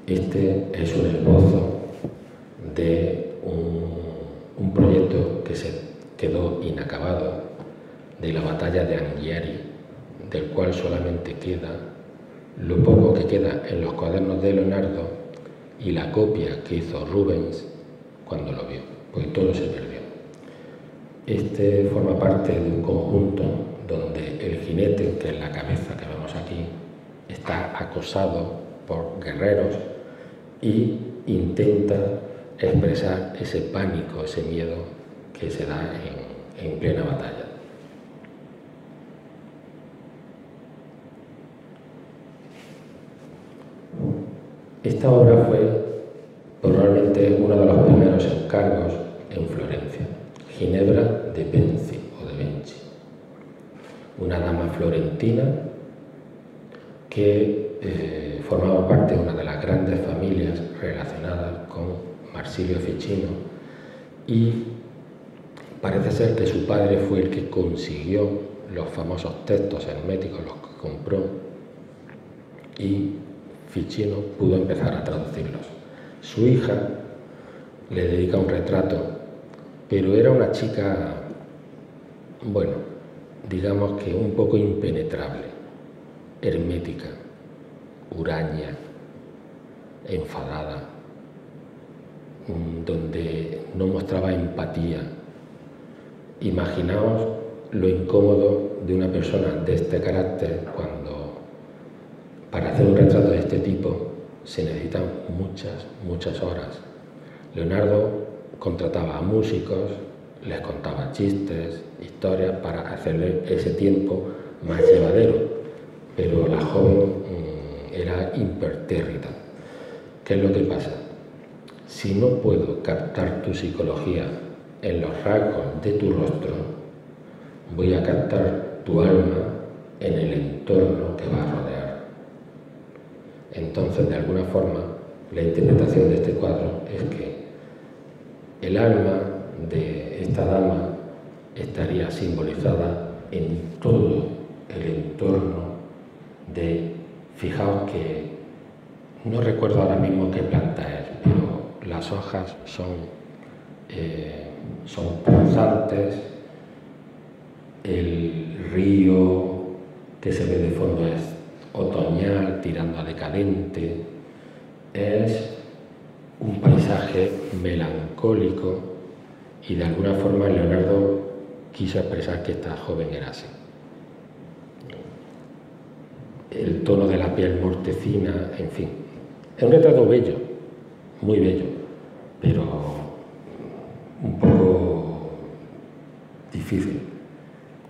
Este es un esbozo de un proyecto que se quedó inacabado, de la batalla de Anghiari, del cual solamente queda lo poco que queda en los cuadernos de Leonardo y la copia que hizo Rubens cuando lo vio, pues todo se perdió. Este forma parte de un conjunto donde el jinete, que es la cabeza que vemos aquí, está acosado por guerreros y intenta expresar ese pánico, ese miedo que se da en plena batalla. Esta obra fue probablemente uno de los primeros encargos en Florencia, Ginebra de Benci o de Benci, una dama florentina que formaba parte de una de las grandes familias relacionadas con Marsilio Ficino, y parece ser que su padre fue el que consiguió los famosos textos herméticos, los que compró, y Ficino pudo empezar a traducirlos. Su hija le dedica un retrato, pero era una chica, bueno, digamos que un poco impenetrable, hermética, huraña, enfadada, donde no mostraba empatía. Imaginaos lo incómodo de una persona de este carácter cuando para hacer un retrato de este tipo se necesitan muchas horas. Leonardo contrataba a músicos, les contaba chistes, historias para hacerle ese tiempo más llevadero, pero la joven era impertérrita. ¿Qué es lo que pasa? Si no puedo captar tu psicología en los rasgos de tu rostro, voy a captar tu alma en el entorno que va a rodear. Entonces, de alguna forma, la interpretación de este cuadro es que el alma de esta dama estaría simbolizada en todo el entorno de, fijaos que no recuerdo ahora mismo qué planta es, pero las hojas son punzantes, el río que se ve de fondo es otoñal, tirando a decadente, es un paisaje melancólico, y de alguna forma Leonardo quiso expresar que esta joven era así. El tono de la piel mortecina, en fin, es un retrato bello, muy bello, pero un poco difícil.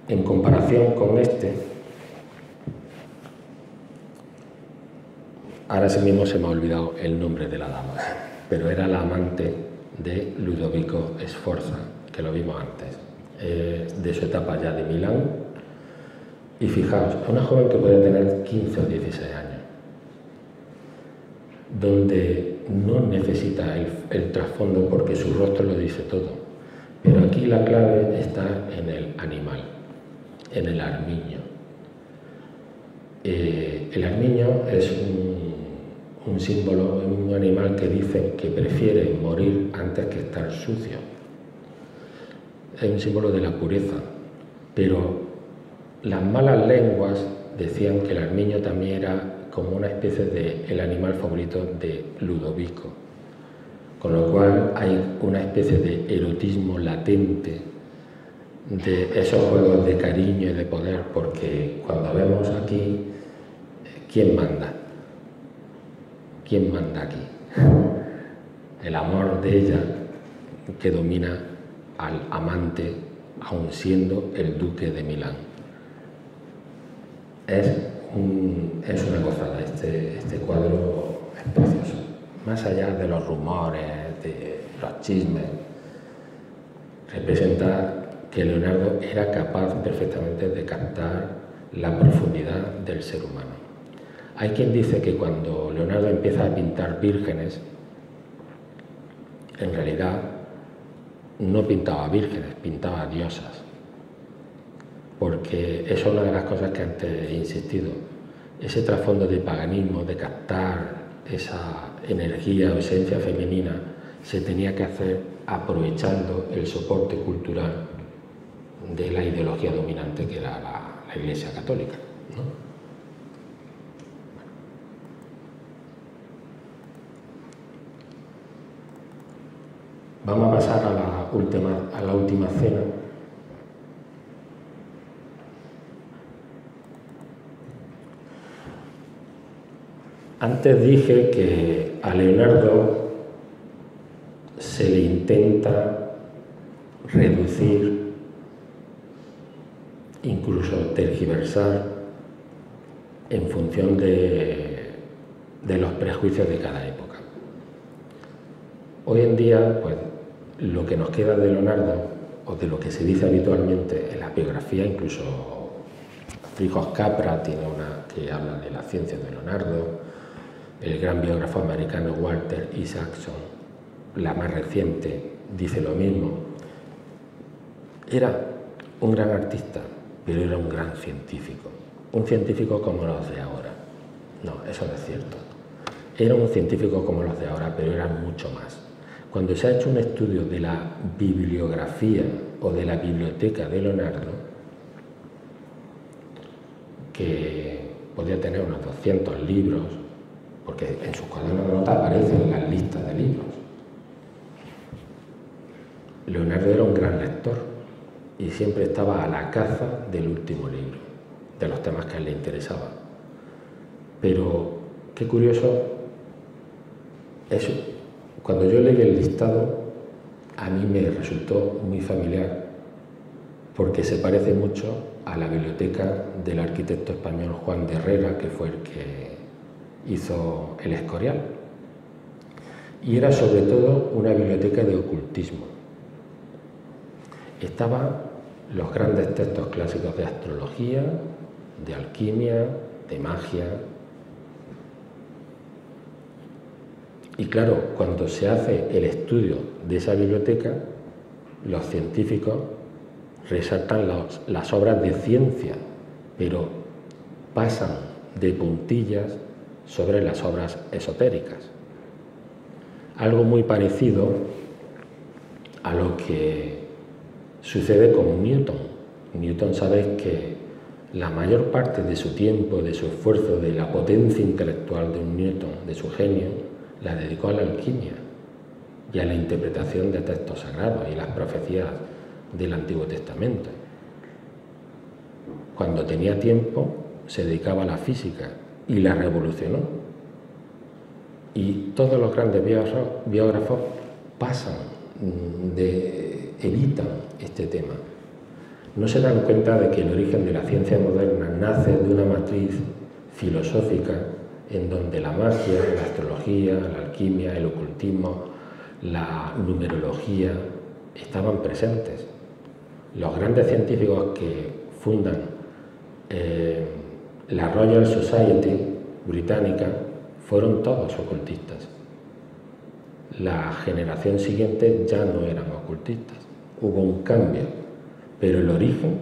En comparación con este, ahora sí mismo se me ha olvidado el nombre de la dama, pero era la amante de Ludovico Sforza, que lo vimos antes, de su etapa ya de Milán. Y fijaos, una joven que puede tener 15 o 16 años, donde no necesita el trasfondo porque su rostro lo dice todo. Pero aquí la clave está en el animal, en el armiño. El armiño es un símbolo, un animal que dicen que prefiere morir antes que estar sucio. Es un símbolo de la pureza, pero las malas lenguas decían que el armiño también era como una especie de el animal favorito de Ludovico, con lo cual hay una especie de erotismo latente, de esos juegos de cariño y de poder, porque cuando vemos aquí, ¿quién manda? ¿Quién manda aquí? El amor de ella que domina al amante, aun siendo el duque de Milán. Es es una gozada, este cuadro es precioso. Más allá de los rumores, de los chismes, representa que Leonardo era capaz perfectamente de captar la profundidad del ser humano. Hay quien dice que cuando Leonardo empieza a pintar vírgenes, en realidad no pintaba vírgenes, pintaba diosas, porque eso es una de las cosas que antes he insistido, ese trasfondo de paganismo, de captar esa energía o esencia femenina, se tenía que hacer aprovechando el soporte cultural de la ideología dominante que era la Iglesia Católica, ¿no? Vamos a pasar a la última cena. Antes dije que a Leonardo se le intenta reducir, incluso tergiversar, en función de los prejuicios de cada época. Hoy en día, pues, lo que nos queda de Leonardo, o de lo que se dice habitualmente en la biografía, incluso Frijos Capra tiene una que habla de la ciencia de Leonardo, el gran biógrafo americano Walter Isaacson, la más reciente, dice lo mismo. Era un gran artista, pero era un gran científico. Un científico como los de ahora. No, eso no es cierto. Era un científico como los de ahora, pero era mucho más. Cuando se ha hecho un estudio de la bibliografía o de la biblioteca de Leonardo, que podía tener unos 200 libros, porque en sus cuadernos de notas aparecen las listas de libros. Leonardo era un gran lector y siempre estaba a la caza del último libro, de los temas que a él le interesaban. Pero qué curioso eso. Cuando yo leí el listado, a mí me resultó muy familiar, porque se parece mucho a la biblioteca del arquitecto español Juan de Herrera, que fue el que hizo el Escorial. Y era sobre todo una biblioteca de ocultismo. Estaban los grandes textos clásicos de astrología, de alquimia, de magia. Y claro, cuando se hace el estudio de esa biblioteca, los científicos resaltan las obras de ciencia, pero pasan de puntillas sobre las obras esotéricas. Algo muy parecido a lo que sucede con Newton. Newton, sabéis que la mayor parte de su tiempo, de su esfuerzo, de la potencia intelectual de un Newton, de su genio, la dedicó a la alquimia y a la interpretación de textos sagrados y las profecías del Antiguo Testamento. Cuando tenía tiempo, se dedicaba a la física y la revolucionó. Y todos los grandes biógrafos evitan este tema. No se dan cuenta de que el origen de la ciencia moderna nace de una matriz filosófica en donde la magia, la astrología, la alquimia, el ocultismo, la numerología estaban presentes. Los grandes científicos que fundan la Royal Society británica fueron todos ocultistas. La generación siguiente ya no eran ocultistas. Hubo un cambio, pero el origen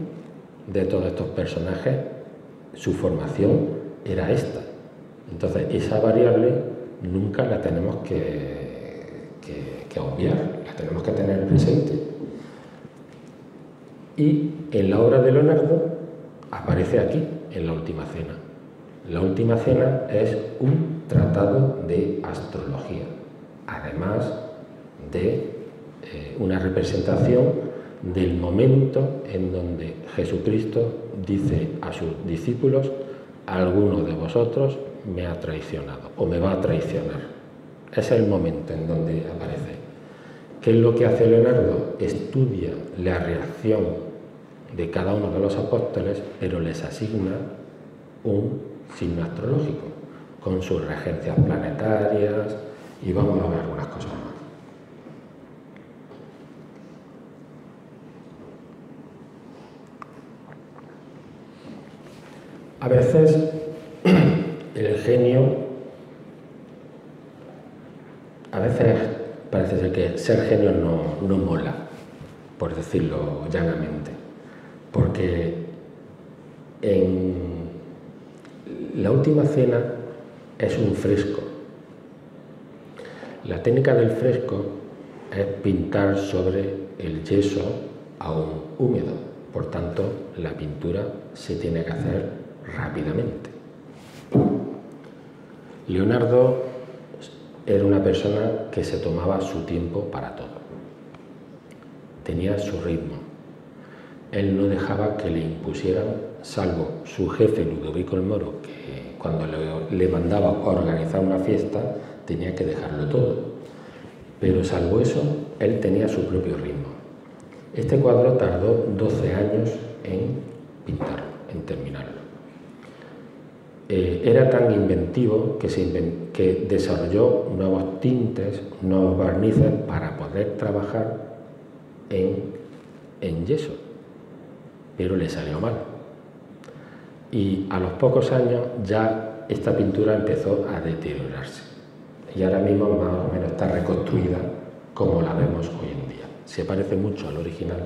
de todos estos personajes, su formación era esta. Entonces, esa variable nunca la tenemos que obviar, la tenemos que tener presente. Y en la obra de Leonardo aparece aquí, en la Última Cena. La Última Cena es un tratado de astrología, además de una representación del momento en donde Jesucristo dice a sus discípulos: alguno de vosotros me ha traicionado o me va a traicionar. Ese es el momento en donde aparece. ¿Qué es lo que hace Leonardo? Estudia la reacción de cada uno de los apóstoles, pero les asigna un signo astrológico, con sus regencias planetarias, y vamos a ver algunas cosas más. A veces el genio, a veces parece ser que ser genio no mola, por decirlo llanamente, porque en la última cena es un fresco. La técnica del fresco es pintar sobre el yeso aún húmedo, por tanto la pintura se tiene que hacer rápidamente. Leonardo era una persona que se tomaba su tiempo para todo. Tenía su ritmo. Él no dejaba que le impusieran, salvo su jefe Ludovico el Moro, que cuando le mandaba organizar una fiesta tenía que dejarlo todo. Pero salvo eso, él tenía su propio ritmo. Este cuadro tardó 12 años en pintarlo, en terminarlo. Era tan inventivo que desarrolló nuevos tintes, nuevos barnices para poder trabajar en yeso, pero le salió mal. Y a los pocos años ya esta pintura empezó a deteriorarse y ahora mismo más o menos está reconstruida como la vemos hoy en día. Se parece mucho al original,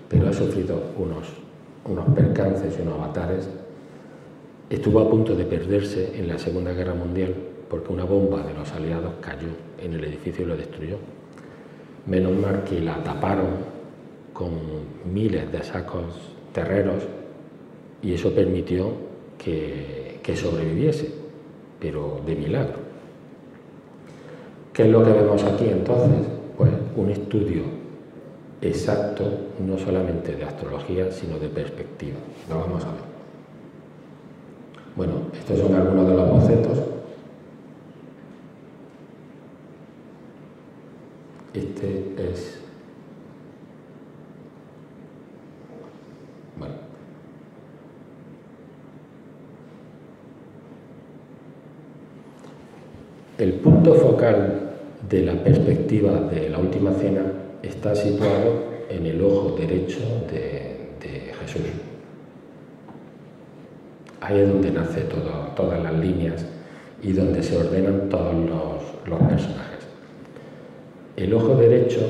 pero ha sufrido unos percances y unos avatares. Estuvo a punto de perderse en la Segunda Guerra Mundial porque una bomba de los aliados cayó en el edificio y lo destruyó. Menos mal que la taparon con miles de sacos terreros y eso permitió que sobreviviese, pero de milagro. ¿Qué es lo que vemos aquí entonces? Pues un estudio exacto, no solamente de astrología, sino de perspectiva. Lo vamos a ver. Bueno, estos son algunos de los bocetos. Este es... Bueno. El punto focal de la perspectiva de la Última Cena está situado en el ojo derecho de Jesús. Ahí es donde nacen todas las líneas y donde se ordenan todos los personajes. El ojo derecho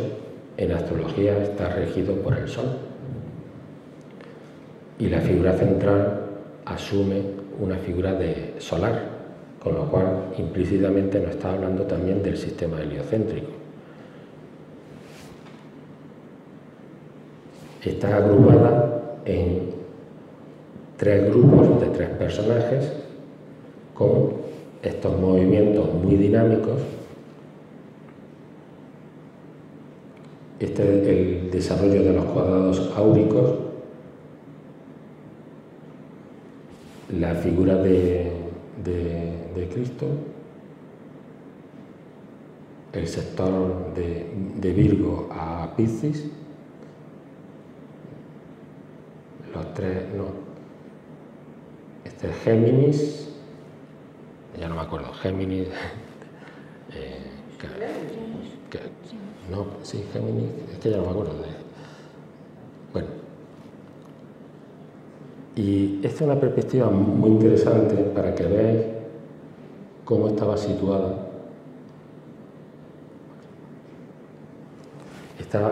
en astrología está regido por el Sol y la figura central asume una figura de solar, con lo cual implícitamente nos está hablando también del sistema heliocéntrico. Está agrupada en 3 grupos de 3 personajes con estos movimientos muy dinámicos. Este es el desarrollo de los cuadrados áuricos, la figura de Cristo, el sector de Virgo a Piscis, los 3, no. Este es Géminis, ya no me acuerdo, Géminis, no, sí, Géminis, es que ya no me acuerdo. Bueno, y esta es una perspectiva muy interesante para que veáis cómo estaba situada.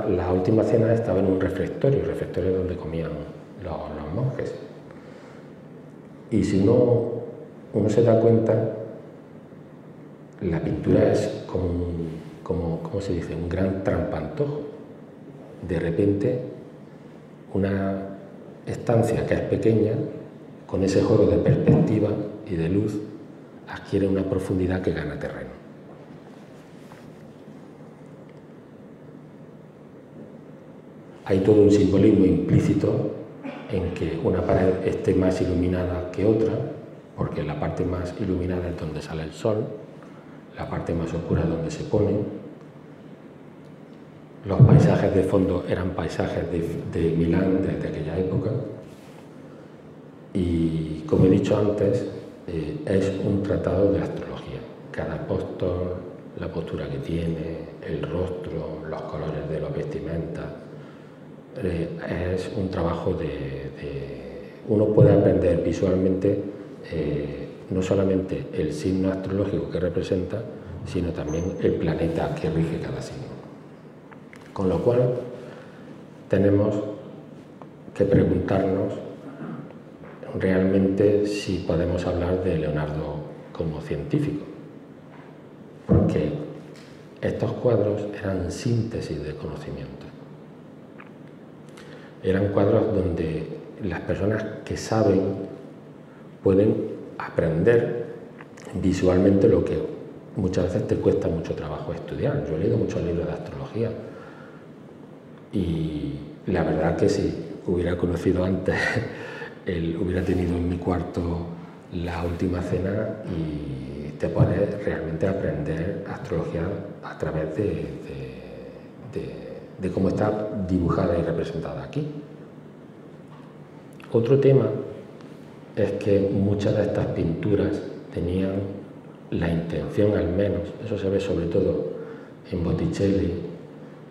La Última Cena estaba en un refectorio donde comían los monjes. Y si uno se da cuenta, la pintura es como ¿cómo se dice? Un gran trampantojo. De repente, una estancia que es pequeña, con ese juego de perspectiva y de luz, adquiere una profundidad que gana terreno. Hay todo un simbolismo implícito en que una pared esté más iluminada que otra, porque la parte más iluminada es donde sale el sol, la parte más oscura es donde se pone. Los paisajes de fondo eran paisajes de Milán desde aquella época. Y como he dicho antes, es un tratado de astrología. Cada apóstol, la postura que tiene, el rostro, los colores de los vestimentas, es un trabajo uno puede aprender visualmente no solamente el signo astrológico que representa, sino también el planeta que rige cada signo. Con lo cual, tenemos que preguntarnos realmente si podemos hablar de Leonardo como científico, porque estos cuadros eran síntesis de conocimiento. Eran cuadros donde las personas que saben pueden aprender visualmente lo que muchas veces te cuesta mucho trabajo estudiar. Yo he leído muchos libros de astrología y la verdad que si hubiera conocido antes, hubiera tenido en mi cuarto La Última Cena y te puedes realmente aprender astrología a través de cómo está dibujada y representada aquí. Otro tema es que muchas de estas pinturas tenían la intención, al menos, eso se ve sobre todo en Botticelli,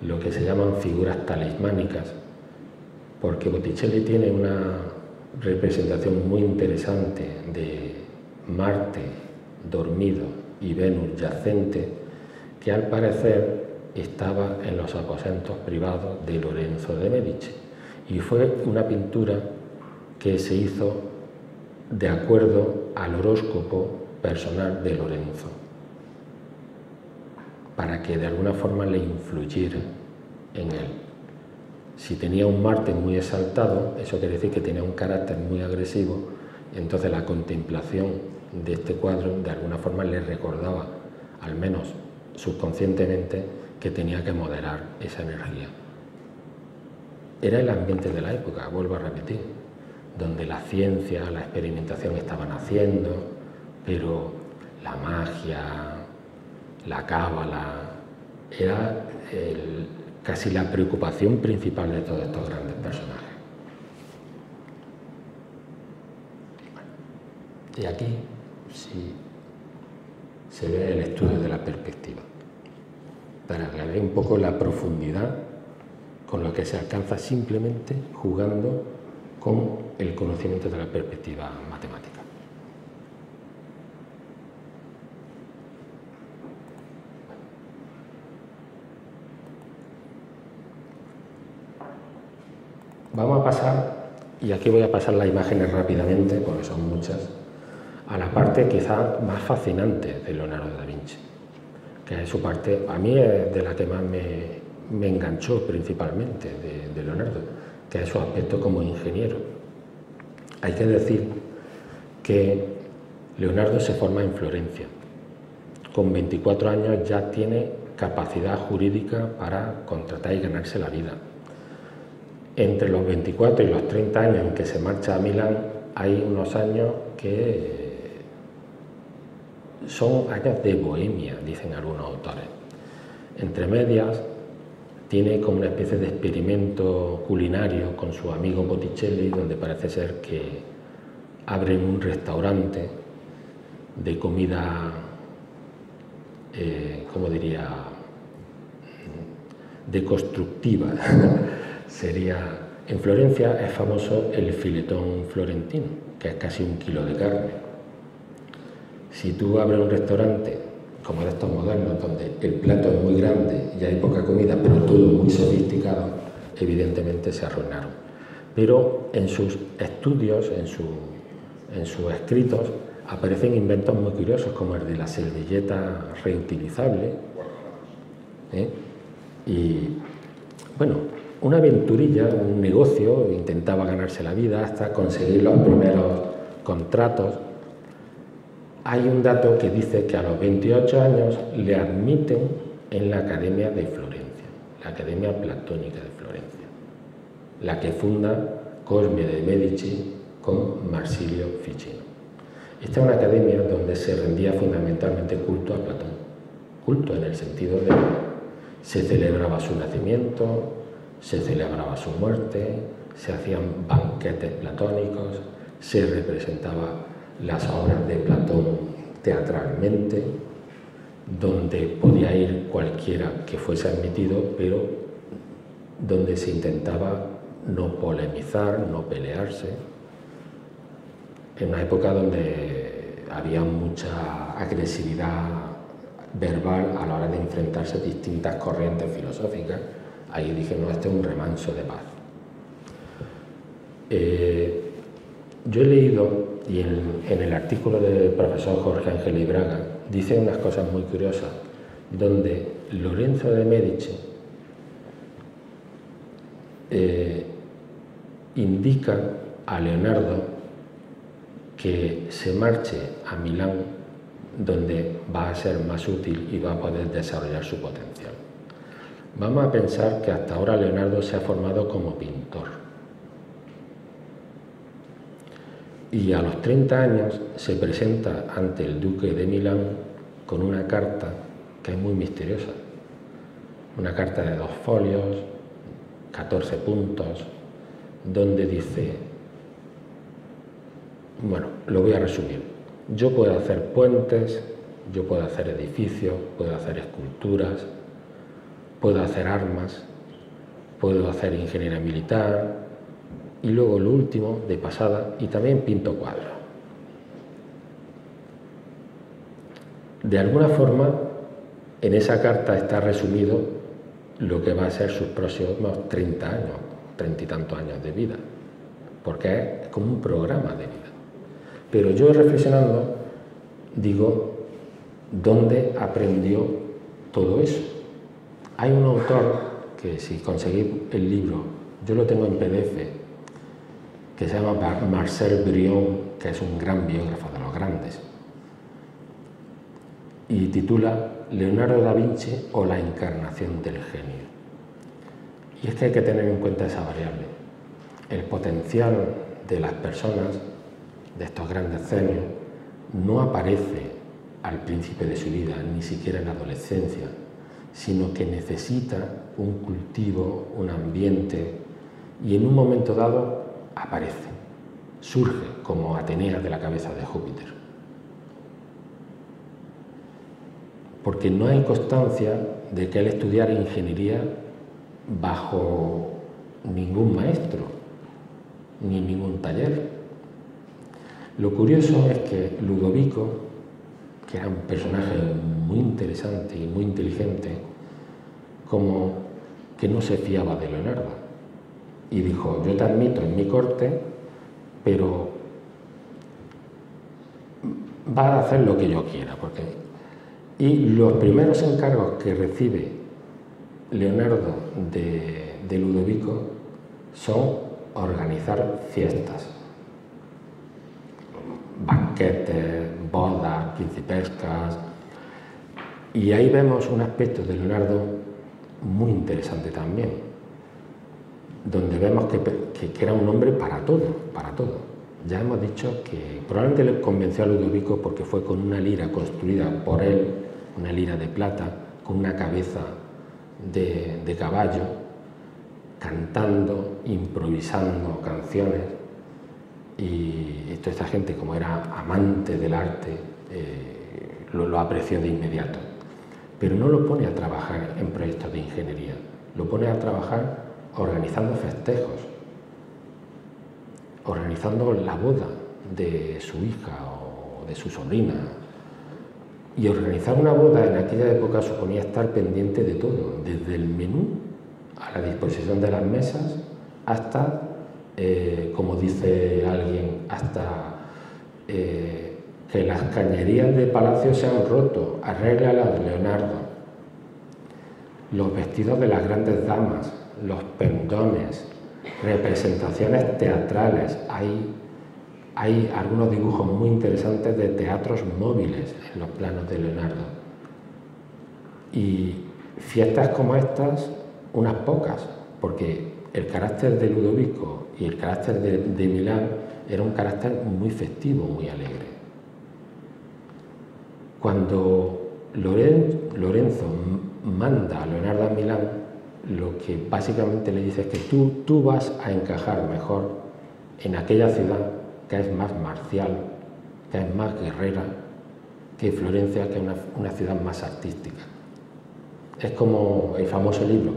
lo que se llaman figuras talismánicas, porque Botticelli tiene una representación muy interesante de Marte dormido y Venus yacente, que al parecer estaba en los aposentos privados de Lorenzo de Medici, y fue una pintura que se hizo de acuerdo al horóscopo personal de Lorenzo, para que de alguna forma le influyera en él. Si tenía un Marte muy exaltado, eso quiere decir que tenía un carácter muy agresivo, entonces la contemplación de este cuadro de alguna forma le recordaba, al menos subconscientemente, que tenía que moderar esa energía. Era el ambiente de la época, vuelvo a repetir, donde la ciencia, la experimentación estaban haciendo, pero la magia, la cábala, era casi la preocupación principal de todos estos grandes personajes. Y aquí sí se ve el estudio de la perspectiva, para que veáis un poco la profundidad con lo que se alcanza simplemente jugando con el conocimiento de la perspectiva matemática. Vamos a pasar, y aquí voy a pasar las imágenes rápidamente, porque son muchas, a la parte quizá más fascinante de Leonardo da Vinci, que es su parte, a mí es de la que más me enganchó principalmente de Leonardo, que es su aspecto como ingeniero. Hay que decir que Leonardo se forma en Florencia. Con 24 años ya tiene capacidad jurídica para contratar y ganarse la vida. Entre los 24 y los 30 años en que se marcha a Milán, hay unos años que son años de bohemia, dicen algunos autores. Entre medias, tiene como una especie de experimento culinario con su amigo Botticelli, donde parece ser que abren un restaurante de comida, ¿cómo diría?, deconstructiva. Sería, en Florencia es famoso el filetón florentino, que es casi 1 kilo de carne. Si tú abres un restaurante como de estos modernos, donde el plato es muy grande y hay poca comida, pero todo muy sofisticado, evidentemente se arruinaron. Pero en sus estudios, en sus escritos, aparecen inventos muy curiosos, como el de la servilleta reutilizable. Y, bueno, una aventurilla, un negocio, intentaba ganarse la vida hasta conseguir los primeros contratos. Hay un dato que dice que a los 28 años le admiten en la Academia de Florencia, la Academia Platónica de Florencia, la que funda Cosme de Medici con Marsilio Ficino. Esta es una academia donde se rendía fundamentalmente culto a Platón, culto en el sentido de que se celebraba su nacimiento, se celebraba su muerte, se hacían banquetes platónicos, se representaba las obras de Platón teatralmente, donde podía ir cualquiera que fuese admitido, pero donde se intentaba no polemizar, no pelearse, en una época donde había mucha agresividad verbal a la hora de enfrentarse a distintas corrientes filosóficas. Ahí dije, no, este es un remanso de paz. Yo he leído, y en el artículo del profesor Jorge Ángel Ibraga, dice unas cosas muy curiosas, donde Lorenzo de Medici indica a Leonardo que se marche a Milán, donde va a ser más útil y va a poder desarrollar su potencial. Vamos a pensar que hasta ahora Leonardo se ha formado como pintor. Y a los 30 años se presenta ante el duque de Milán con una carta que es muy misteriosa. Una carta de 2 folios, 14 puntos, donde dice, bueno, lo voy a resumir, yo puedo hacer puentes, yo puedo hacer edificios, puedo hacer esculturas, puedo hacer armas, puedo hacer ingeniería militar, y luego lo último, de pasada, y también pinto cuadros. De alguna forma, en esa carta está resumido lo que va a ser sus próximos 30 años, 30 y tantos años de vida, porque es como un programa de vida. Pero yo reflexionando, digo, ¿dónde aprendió todo eso? Hay un autor que, si conseguís el libro, yo lo tengo en PDF, que se llama Marcel Brion, que es un gran biógrafo de los grandes, y titula Leonardo da Vinci o la encarnación del genio. Y es que hay que tener en cuenta esa variable. El potencial de las personas, de estos grandes genios, no aparece al principio de su vida, ni siquiera en la adolescencia, sino que necesita un cultivo, un ambiente, y en un momento dado aparece, surge como Atenea de la cabeza de Júpiter. Porque no hay constancia de que él estudiara ingeniería bajo ningún maestro, ni ningún taller. Lo curioso es que Ludovico, que era un personaje muy interesante y muy inteligente, como que no se fiaba de Leonardo. Y dijo, yo te admito en mi corte, pero vas a hacer lo que yo quiera. Y los primeros encargos que recibe Leonardo de Ludovico son organizar fiestas, banquetes, bodas, principescas. Y ahí vemos un aspecto de Leonardo muy interesante también, donde vemos que era un hombre para todo, para todo. Ya hemos dicho que probablemente le convenció a Ludovico porque fue con una lira construida por él, una lira de plata, con una cabeza de caballo, cantando, improvisando canciones. Y toda esta gente, como era amante del arte, lo apreció de inmediato. Pero no lo pone a trabajar en proyectos de ingeniería, lo pone a trabajar organizando festejos, organizando la boda de su hija o de su sobrina. Y organizar una boda en aquella época suponía estar pendiente de todo, desde el menú a la disposición de las mesas hasta, como dice alguien, hasta que las cañerías de palacio se han roto, arréglalas, Leonardo. Los vestidos de las grandes damas, los pendones, representaciones teatrales. Hay algunos dibujos muy interesantes de teatros móviles en los planos de Leonardo. Y fiestas como estas, unas pocas, porque el carácter de Ludovico y el carácter de Milán era un carácter muy festivo, muy alegre. Cuando Lorenzo manda a Leonardo a Milán, lo que básicamente le dice es que tú vas a encajar mejor en aquella ciudad que es más marcial, que es más guerrera, que Florencia, que es una ciudad más artística. Es como el famoso libro,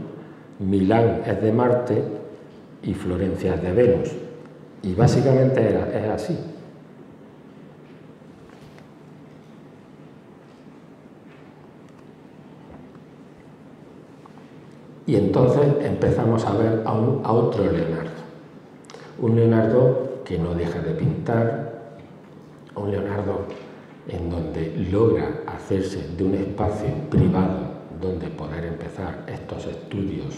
Milán es de Marte y Florencia es de Venus. Y básicamente es así. Y entonces empezamos a ver a otro Leonardo. Un Leonardo que no deja de pintar, un Leonardo en donde logra hacerse de un espacio privado donde poder empezar estos estudios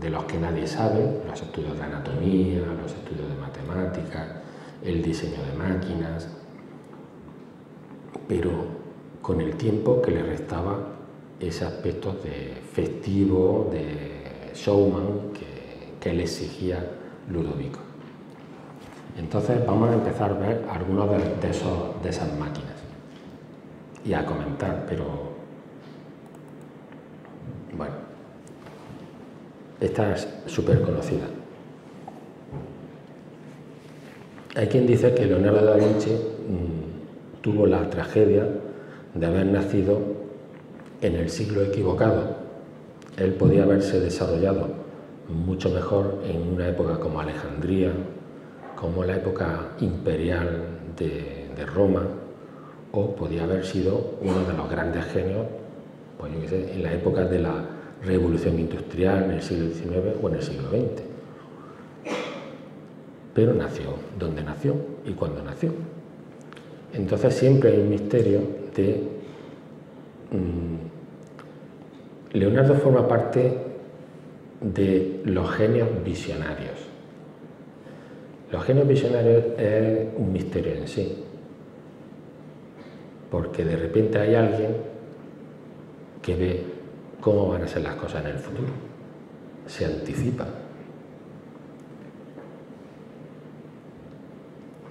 de los que nadie sabe, los estudios de anatomía, los estudios de matemáticas, el diseño de máquinas, pero con el tiempo que le restaba ese aspecto de festivo, de showman que le exigía Ludovico. Entonces vamos a empezar a ver algunas de esas máquinas y a comentar, pero bueno, esta es súper conocida. Hay quien dice que Leonardo da Vinci tuvo la tragedia de haber nacido en el siglo equivocado. Él podía haberse desarrollado mucho mejor en una época como Alejandría, como la época imperial de Roma, o podía haber sido uno de los grandes genios, pues yo qué sé, en la época de la Revolución Industrial, en el siglo XIX o en el siglo XX. Pero nació donde nació y cuando nació. Entonces siempre hay un misterio de... Leonardo forma parte de los genios visionarios. Los genios visionarios es un misterio en sí, porque de repente hay alguien que ve cómo van a ser las cosas en el futuro, se anticipa.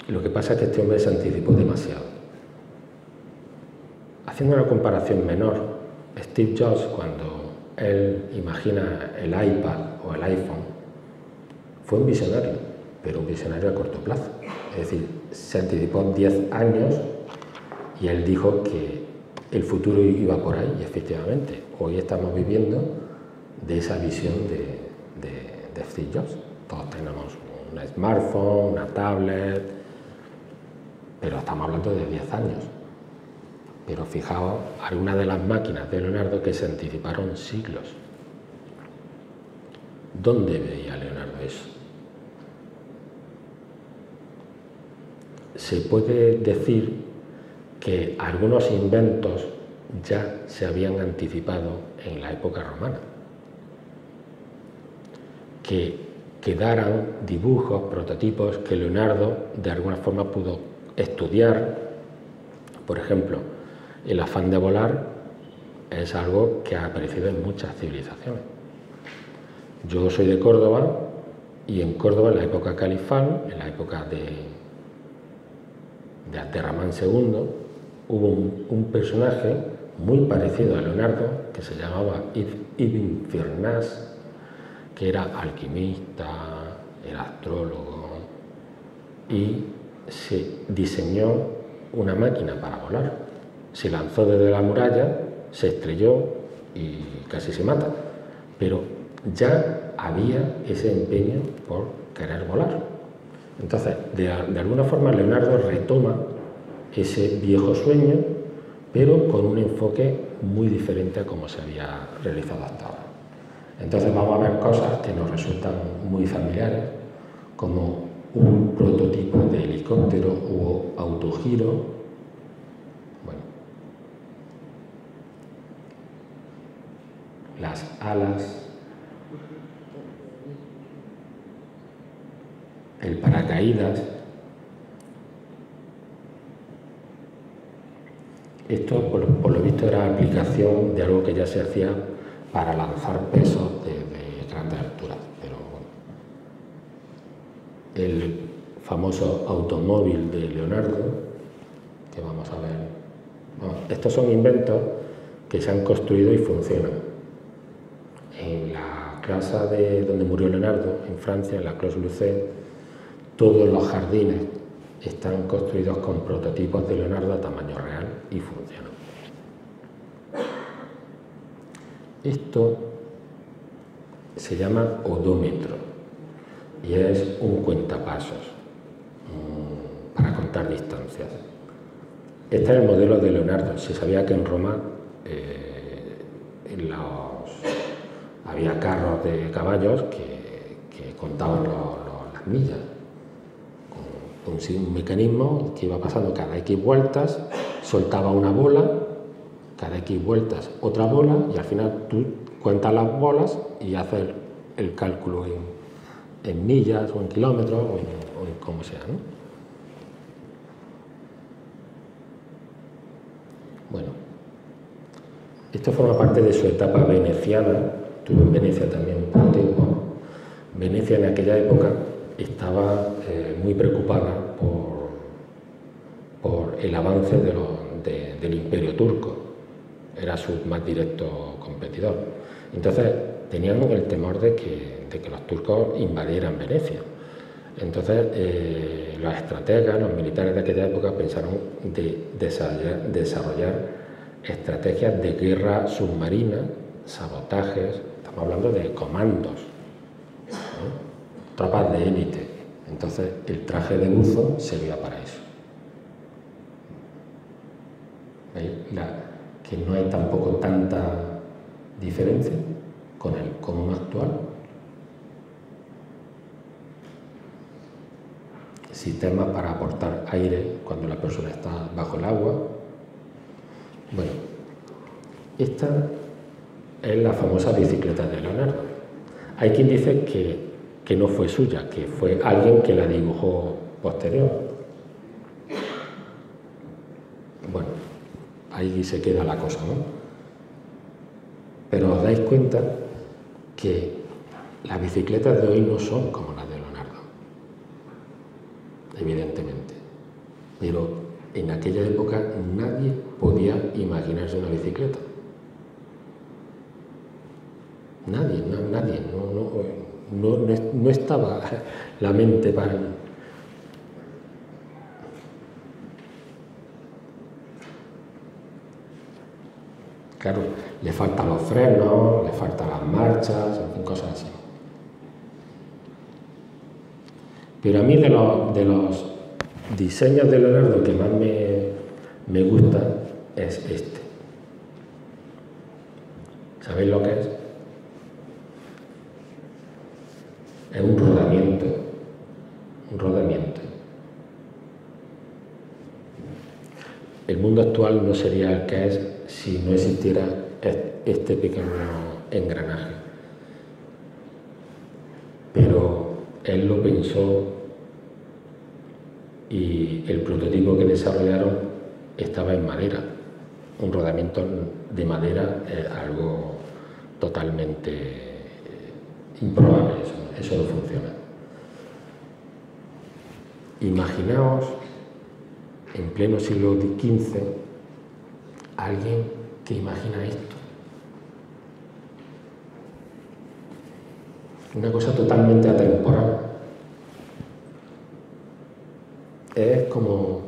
Lo que pasa es que este hombre se anticipó demasiado. Haciendo una comparación menor, Steve Jobs, cuando él imagina el iPad o el iPhone, fue un visionario, pero un visionario a corto plazo. Es decir, se anticipó 10 años y él dijo que el futuro iba por ahí, y efectivamente, hoy estamos viviendo de esa visión de Steve Jobs. Todos tenemos un smartphone, una tablet, pero estamos hablando de 10 años. Pero fijaos, algunas de las máquinas de Leonardo que se anticiparon siglos. ¿Dónde veía Leonardo eso? Se puede decir que algunos inventos ya se habían anticipado en la época romana. Que quedaran dibujos, prototipos que Leonardo de alguna forma pudo estudiar. Por ejemplo, el afán de volar es algo que ha aparecido en muchas civilizaciones. Yo soy de Córdoba y en Córdoba, en la época califal, en la época de Abderramán II, hubo un personaje muy parecido a Leonardo que se llamaba Ibn Firnas, que era alquimista, era astrólogo y se diseñó una máquina para volar. Se lanzó desde la muralla, se estrelló y casi se mata, pero ya había ese empeño por querer volar. Entonces, de alguna forma, Leonardo retoma ese viejo sueño, pero con un enfoque muy diferente a como se había realizado hasta ahora. Entonces vamos a ver cosas que nos resultan muy familiares, como un prototipo de helicóptero o autogiro. Bueno, las alas, el paracaídas. Esto, por lo visto, era aplicación de algo que ya se hacía para lanzar pesos de grandes alturas. Pero bueno, el famoso automóvil de Leonardo, que vamos a ver. Bueno, estos son inventos que se han construido y funcionan. En la casa de donde murió Leonardo, en Francia, en la Clos Lucé, todos los jardines están construidos con prototipos de Leonardo a tamaño real y funcionan. Esto se llama odómetro y es un cuentapasos para contar distancias. Este es el modelo de Leonardo. Se sabía que en Roma había carros de caballos que contaban las millas, con un mecanismo que iba pasando cada X vueltas, soltaba una bola, cada X vueltas otra bola, y al final tú cuentas las bolas y haces el cálculo en millas o en kilómetros o en como sea, ¿no? Bueno, esto forma parte de su etapa veneciana. Estuvo en Venecia también un tiempo. Venecia en aquella época estaba muy preocupada por el avance del Imperio turco. Era su más directo competidor. Entonces tenían el temor de que los turcos invadieran Venecia. Entonces los estrategas, los militares de aquella época pensaron de desarrollar estrategias de guerra submarina, sabotajes, estamos hablando de comandos, ¿no? Tropas de élite. Entonces el traje de buzo servía para eso. ¿Veis? Que no hay tampoco tanta diferencia con el común actual. Sistemas para aportar aire cuando la persona está bajo el agua. Bueno, esta es la famosa bicicleta de Leonardo. Hay quien dice que no fue suya, que fue alguien que la dibujó posterior. Bueno, ahí se queda la cosa, ¿no? Pero os dais cuenta que las bicicletas de hoy no son como las de Leonardo, evidentemente. Pero en aquella época nadie podía imaginarse una bicicleta. Nadie, no estaba la mente para... Claro, le faltan los frenos, le faltan las marchas, en fin, cosas así. Pero a mí de los diseños de Leonardo que más me gusta es este. ¿Sabéis lo que es? Es un rodamiento. Un rodamiento. El mundo actual no sería el que es si no existiera este pequeño engranaje. Pero él lo pensó y el prototipo que desarrollaron estaba en madera. Un rodamiento de madera es algo totalmente improbable, eso no funciona. Imaginaos en pleno siglo XV alguien que imagina esto. Una cosa totalmente atemporal. Es como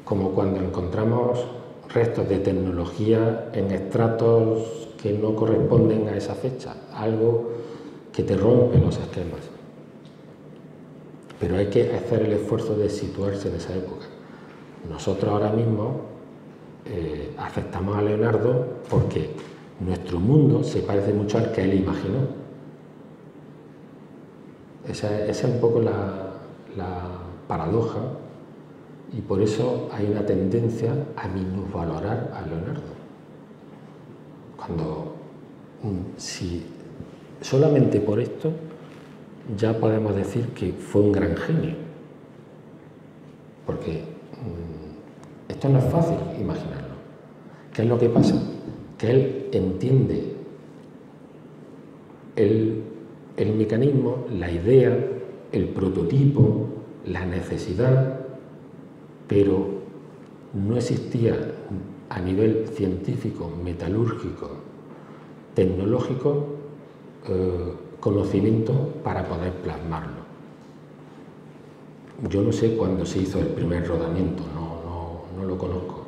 cuando encontramos restos de tecnología en estratos que no corresponden a esa fecha, algo que te rompe los esquemas. Pero hay que hacer el esfuerzo de situarse en esa época. Nosotros ahora mismo aceptamos a Leonardo porque nuestro mundo se parece mucho al que él imaginó. Esa es un poco la paradoja, y por eso hay una tendencia a minusvalorar a Leonardo. Cuando, si solamente por esto ya podemos decir que fue un gran genio, porque esto no es fácil imaginarlo. ¿Qué es lo que pasa? Que él entiende el mecanismo, la idea, el prototipo, la necesidad, pero no existía a nivel científico, metalúrgico, tecnológico, conocimiento para poder plasmarlo. Yo no sé cuándo se hizo el primer rodamiento, no lo conozco,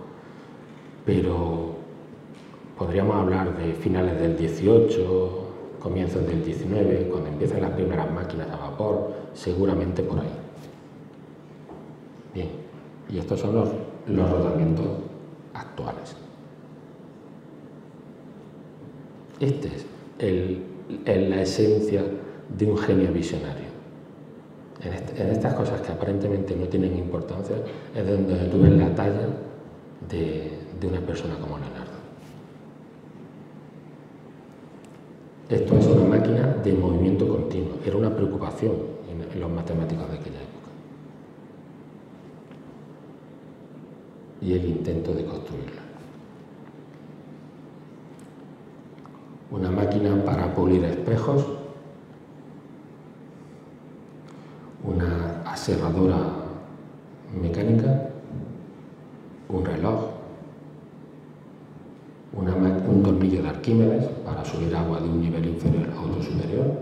pero podríamos hablar de finales del 18, comienzos del 19, cuando empiezan las primeras máquinas a vapor, seguramente por ahí. Bien, y estos son los rodamientos actuales. Este es la esencia de un genio visionario. En estas cosas que aparentemente no tienen importancia es donde tú ves la talla de una persona como Leonardo. Esto es una máquina de movimiento continuo, era una preocupación en los matemáticos de aquella época. Y el intento de construirla. Una máquina para pulir espejos, una aserradora mecánica, un reloj, un tornillo de Arquímedes para subir agua de un nivel inferior a otro superior,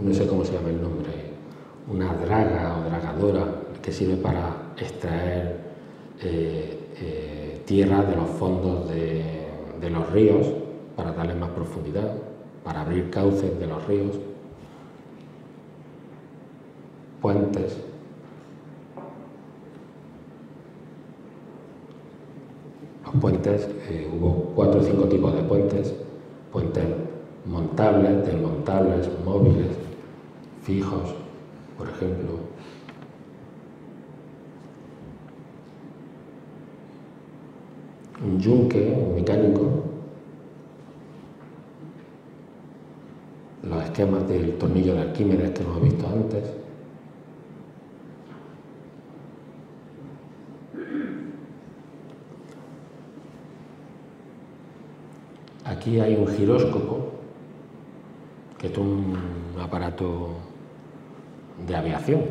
no sé cómo se llama el nombre, una draga o dragadora que sirve para extraer tierra de los fondos de los ríos para darle más profundidad, para abrir cauces de los ríos, puentes. Los puentes, hubo 4 o 5 tipos de puentes: puentes montables, desmontables, móviles, fijos, por ejemplo. Un yunque, un mecánico. Los esquemas del tornillo de Arquímedes que hemos visto antes. Aquí hay un giróscopo, que es un aparato de aviación.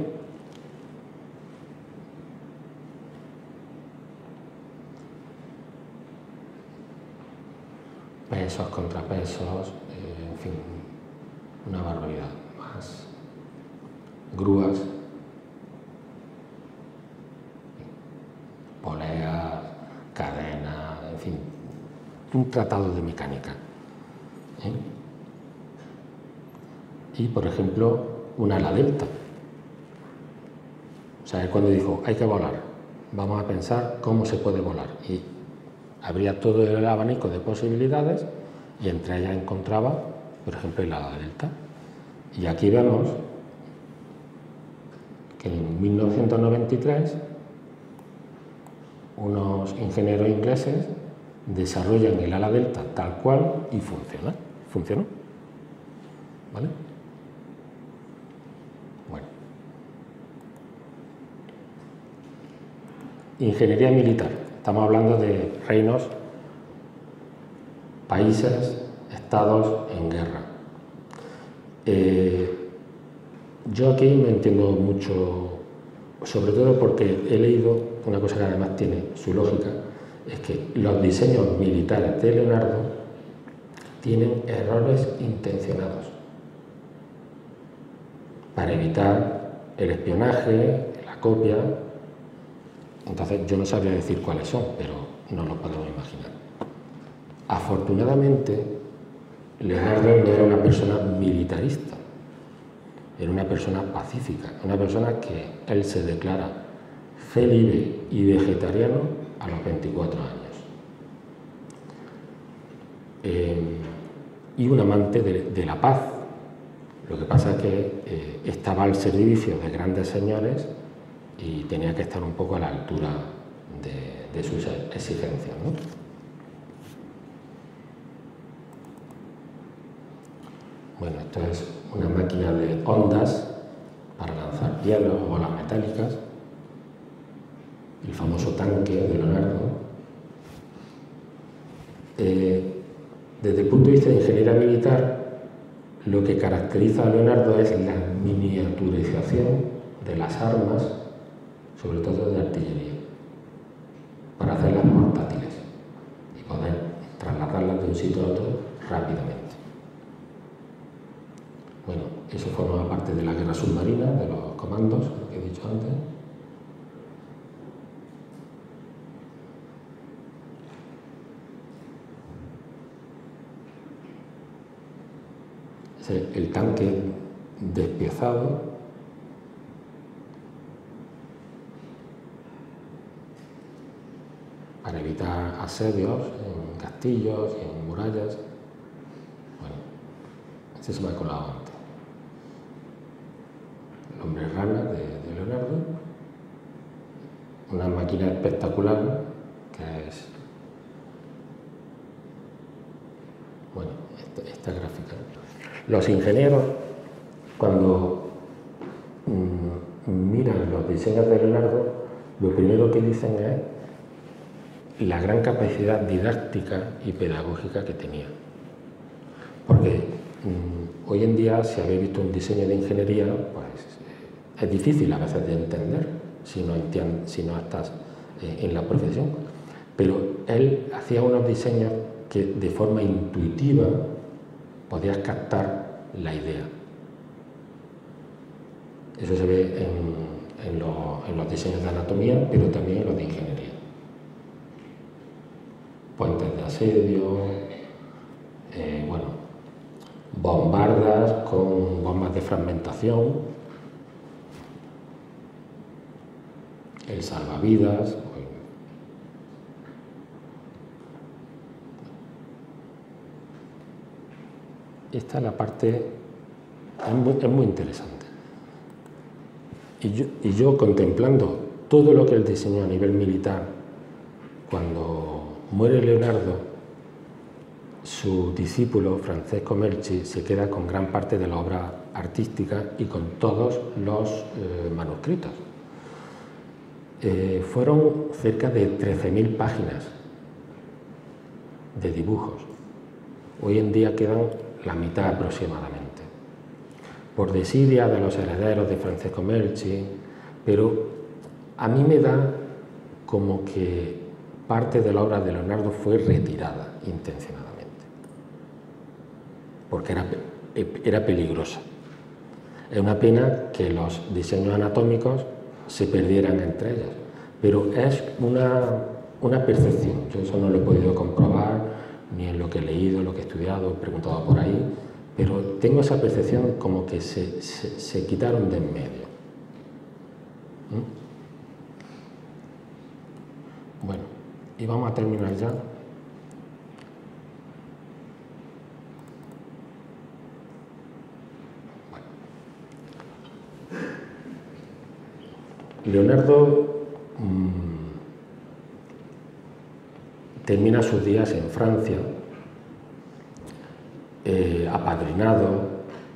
Pesos, contrapesos, en fin, una barbaridad. Más grúas, poleas, cadenas, en fin, un tratado de mecánica. Y, por ejemplo, un ala delta. O sea, él cuando dijo, hay que volar, vamos a pensar cómo se puede volar. Y abría todo el abanico de posibilidades y entre ellas encontraba, por ejemplo, el ala delta. Y aquí vemos que en 1993 unos ingenieros ingleses desarrollan el ala delta tal cual y funcionó. ¿Vale? Bueno. Ingeniería militar. Estamos hablando de reinos, países, estados en guerra. Yo aquí no entiendo mucho, sobre todo porque he leído una cosa que además tiene su lógica, es que los diseños militares de Leonardo tienen errores intencionados para evitar el espionaje, la copia. Entonces yo no sabría decir cuáles son, pero no lo podemos imaginar. Afortunadamente, Leonardo no era una persona militarista, era una persona pacífica, una persona que él se declara fe libre y vegetariano a los 24 años. Y un amante de la paz. Lo que pasa es que estaba al servicio de grandes señores y tenía que estar un poco a la altura de sus exigencias, ¿no? Bueno, esto es una máquina de ondas para lanzar piedras o bolas metálicas. El famoso tanque de Leonardo. Desde el punto de vista de ingeniería militar, lo que caracteriza a Leonardo es la miniaturización de las armas, sobre todo de artillería, para hacerlas portátiles y poder trasladarlas de un sitio a otro rápidamente. Bueno, eso formaba parte parte de la guerra submarina, de los comandos, que he dicho antes. El tanque despiezado, para evitar asedios en castillos y en murallas. Bueno, este se me ha colado antes. El hombre rana de Leonardo, una máquina espectacular que es, bueno, esta gráfica. Los ingenieros, cuando miran los diseños de Leonardo, lo primero que dicen es la gran capacidad didáctica y pedagógica que tenía. Porque hoy en día, si habéis visto un diseño de ingeniería, pues es difícil a veces de entender si no estás en la profesión. Pero él hacía unos diseños que de forma intuitiva podías captar la idea. Eso se ve en los diseños de anatomía, pero también en los de ingeniería. Puentes de asedio, bueno, bombardas con bombas de fragmentación, el salvavidas. Esta es la parte, es muy interesante. Y yo contemplando todo lo que él diseñó a nivel militar, cuando muere Leonardo, su discípulo Francesco Melchi se queda con gran parte de la obra artística y con todos los manuscritos. Fueron cerca de 13.000 páginas de dibujos. Hoy en día quedan la mitad aproximadamente, por desidia de los herederos de Francesco Melchi, pero a mí me da como que parte de la obra de Leonardo fue retirada intencionadamente, porque era peligrosa. Es una pena que los diseños anatómicos se perdieran entre ellas, pero es una percepción. Yo eso no lo he podido comprobar, ni en lo que he leído, lo que he estudiado, he preguntado por ahí, pero tengo esa percepción como que se quitaron de en medio. Bueno, y vamos a terminar ya. Bueno. Leonardo termina sus días en Francia, apadrinado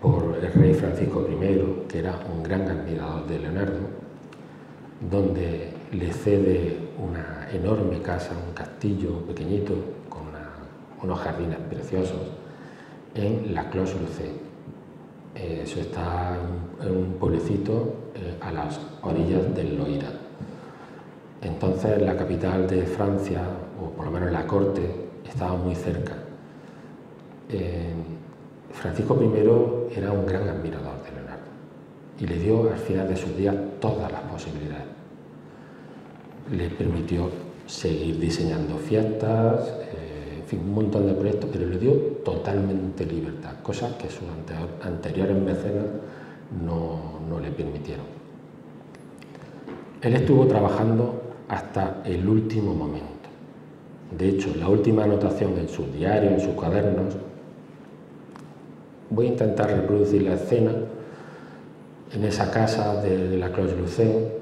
por el rey Francisco I, que era un gran admirador de Leonardo, donde le cede una enorme casa, un castillo pequeñito, con unos jardines preciosos, en la Clos-Lucé. Eso está en un pueblecito a las orillas del Loira. Entonces la capital de Francia, o por lo menos la corte, estaba muy cerca. Francisco I era un gran admirador de Leonardo y le dio al final de sus días todas las posibilidades. Le permitió seguir diseñando fiestas, en fin, un montón de proyectos, pero le dio totalmente libertad, cosas que sus anteriores mecenas no le permitieron. Él estuvo trabajando hasta el último momento. De hecho, la última anotación en sus diarios, en sus cuadernos, voy a intentar reproducir la escena en esa casa de la Clos-Lucé,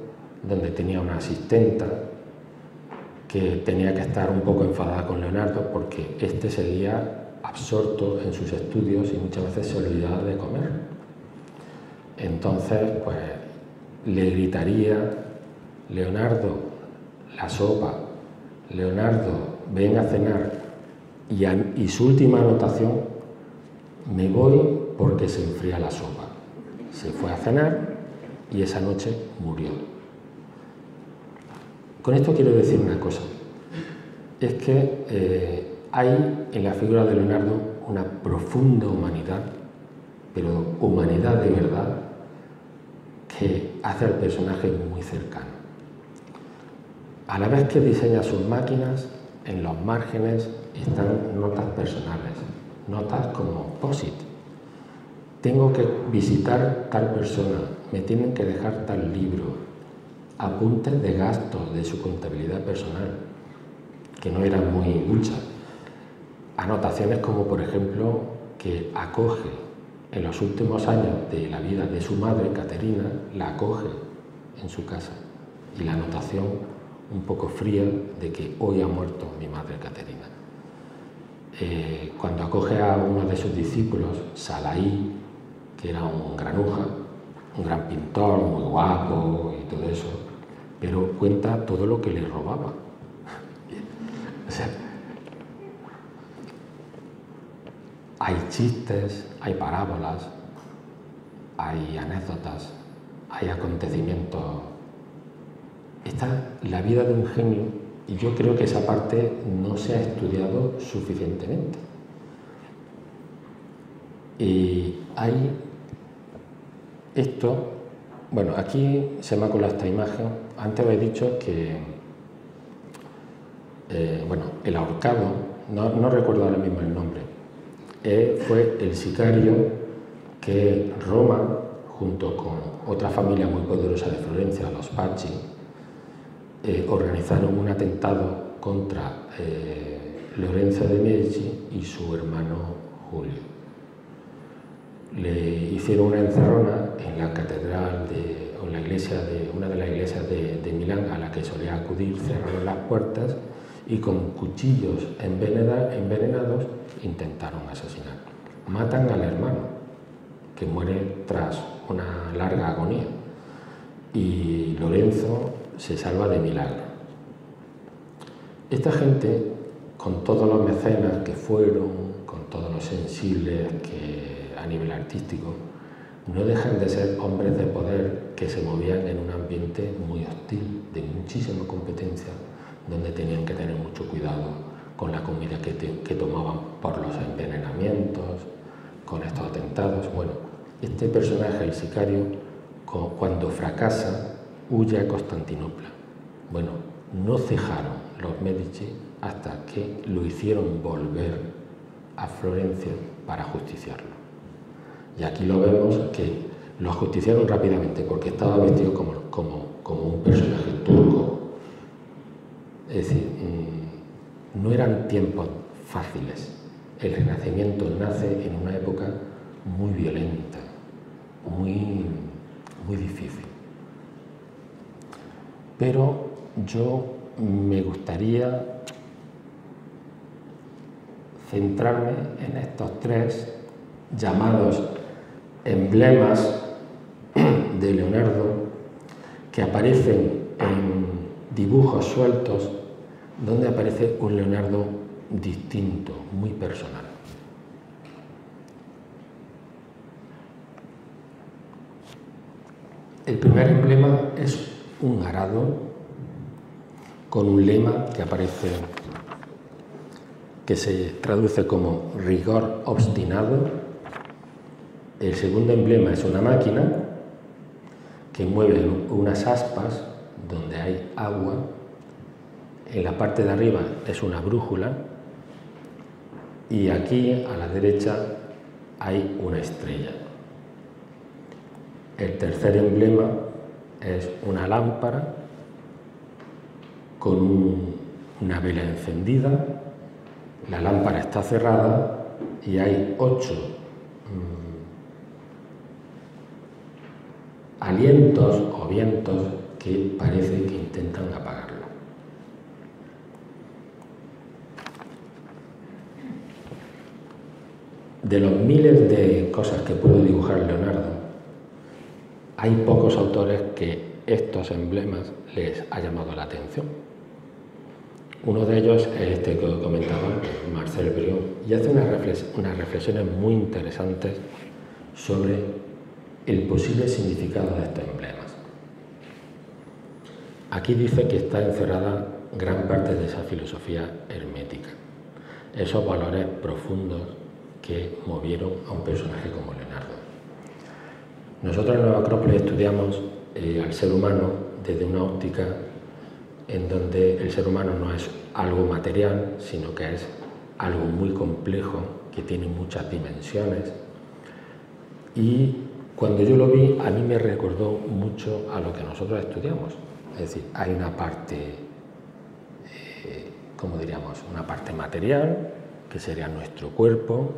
donde tenía una asistenta que tenía que estar un poco enfadada con Leonardo porque éste seguía absorto en sus estudios y muchas veces se olvidaba de comer. Entonces, pues, le gritaría: Leonardo, la sopa, Leonardo, ven a cenar. Y su última anotación: me voy porque se enfría la sopa. Se fue a cenar y esa noche murió. Con esto quiero decir una cosa, es que hay en la figura de Leonardo una profunda humanidad, pero humanidad de verdad, que hace al personaje muy cercano. A la vez que diseña sus máquinas, en los márgenes están notas personales, notas como POSIT. Tengo que visitar tal persona, me tienen que dejar tal libro, apuntes de gastos de su contabilidad personal, que no eran muy duchas. Anotaciones como, por ejemplo, que acoge en los últimos años de la vida de su madre, Caterina, la acoge en su casa. Y la anotación un poco fría de que hoy ha muerto mi madre, Caterina. Cuando acoge a uno de sus discípulos, Salaí, que era un granuja, un gran pintor, muy guapo y todo eso, pero cuenta todo lo que le robaba. O sea, hay chistes, hay parábolas, hay anécdotas, hay acontecimientos. Esta es la vida de un genio y yo creo que esa parte no se ha estudiado suficientemente. Y hay esto, bueno, aquí se me ha colado esta imagen. Antes os he dicho que, bueno, el ahorcado, no recuerdo ahora mismo el nombre, fue el sicario que Roma, junto con otra familia muy poderosa de Florencia, los Pacci, organizaron un atentado contra Lorenzo de Medici y su hermano Julio. Le hicieron una encerrona en la catedral o en la iglesia una de las iglesias de Milán a la que solía acudir, cerraron las puertas y con cuchillos envenenados intentaron asesinar. Matan al hermano, que muere tras una larga agonía, y Lorenzo se salva de milagro. Esta gente, con todos los mecenas que fueron, con todos los sensibles que a nivel artístico, no dejan de ser hombres de poder que se movían en un ambiente muy hostil, de muchísima competencia, donde tenían que tener mucho cuidado con la comida que tomaban por los envenenamientos, con estos atentados. Bueno, este personaje, el sicario, cuando fracasa, huye a Constantinopla. Bueno, no cejaron los Medici hasta que lo hicieron volver a Florencia para justiciarlo. Y aquí lo vemos que lo ajusticiaron rápidamente porque estaba vestido como un personaje turco. Es decir, no eran tiempos fáciles. El Renacimiento nace en una época muy violenta, muy difícil. Pero yo me gustaría centrarme en estos tres llamados emblemas de Leonardo que aparecen en dibujos sueltos donde aparece un Leonardo distinto, muy personal. El primer emblema es un arado con un lema que aparece, que se traduce como rigor obstinado. El segundo emblema es una máquina que mueve unas aspas donde hay agua. En la parte de arriba es una brújula y aquí a la derecha hay una estrella. El tercer emblema es una lámpara con una vela encendida. La lámpara está cerrada y hay 8 alientos o vientos que parece que intentan apagarlo. De los miles de cosas que pudo dibujar Leonardo, hay pocos autores que estos emblemas les ha llamado la atención. Uno de ellos es este que comentaba, Marcel Brion, y hace unas reflexiones muy interesantes sobre el posible significado de estos emblemas. Aquí dice que está encerrada gran parte de esa filosofía hermética, esos valores profundos que movieron a un personaje como Leonardo. Nosotros en Nueva Acrópolis estudiamos al ser humano desde una óptica en donde el ser humano no es algo material, sino que es algo muy complejo, que tiene muchas dimensiones. Y cuando yo lo vi, a mí me recordó mucho a lo que nosotros estudiamos. Es decir, hay una parte, ¿cómo diríamos? Una parte material, que sería nuestro cuerpo,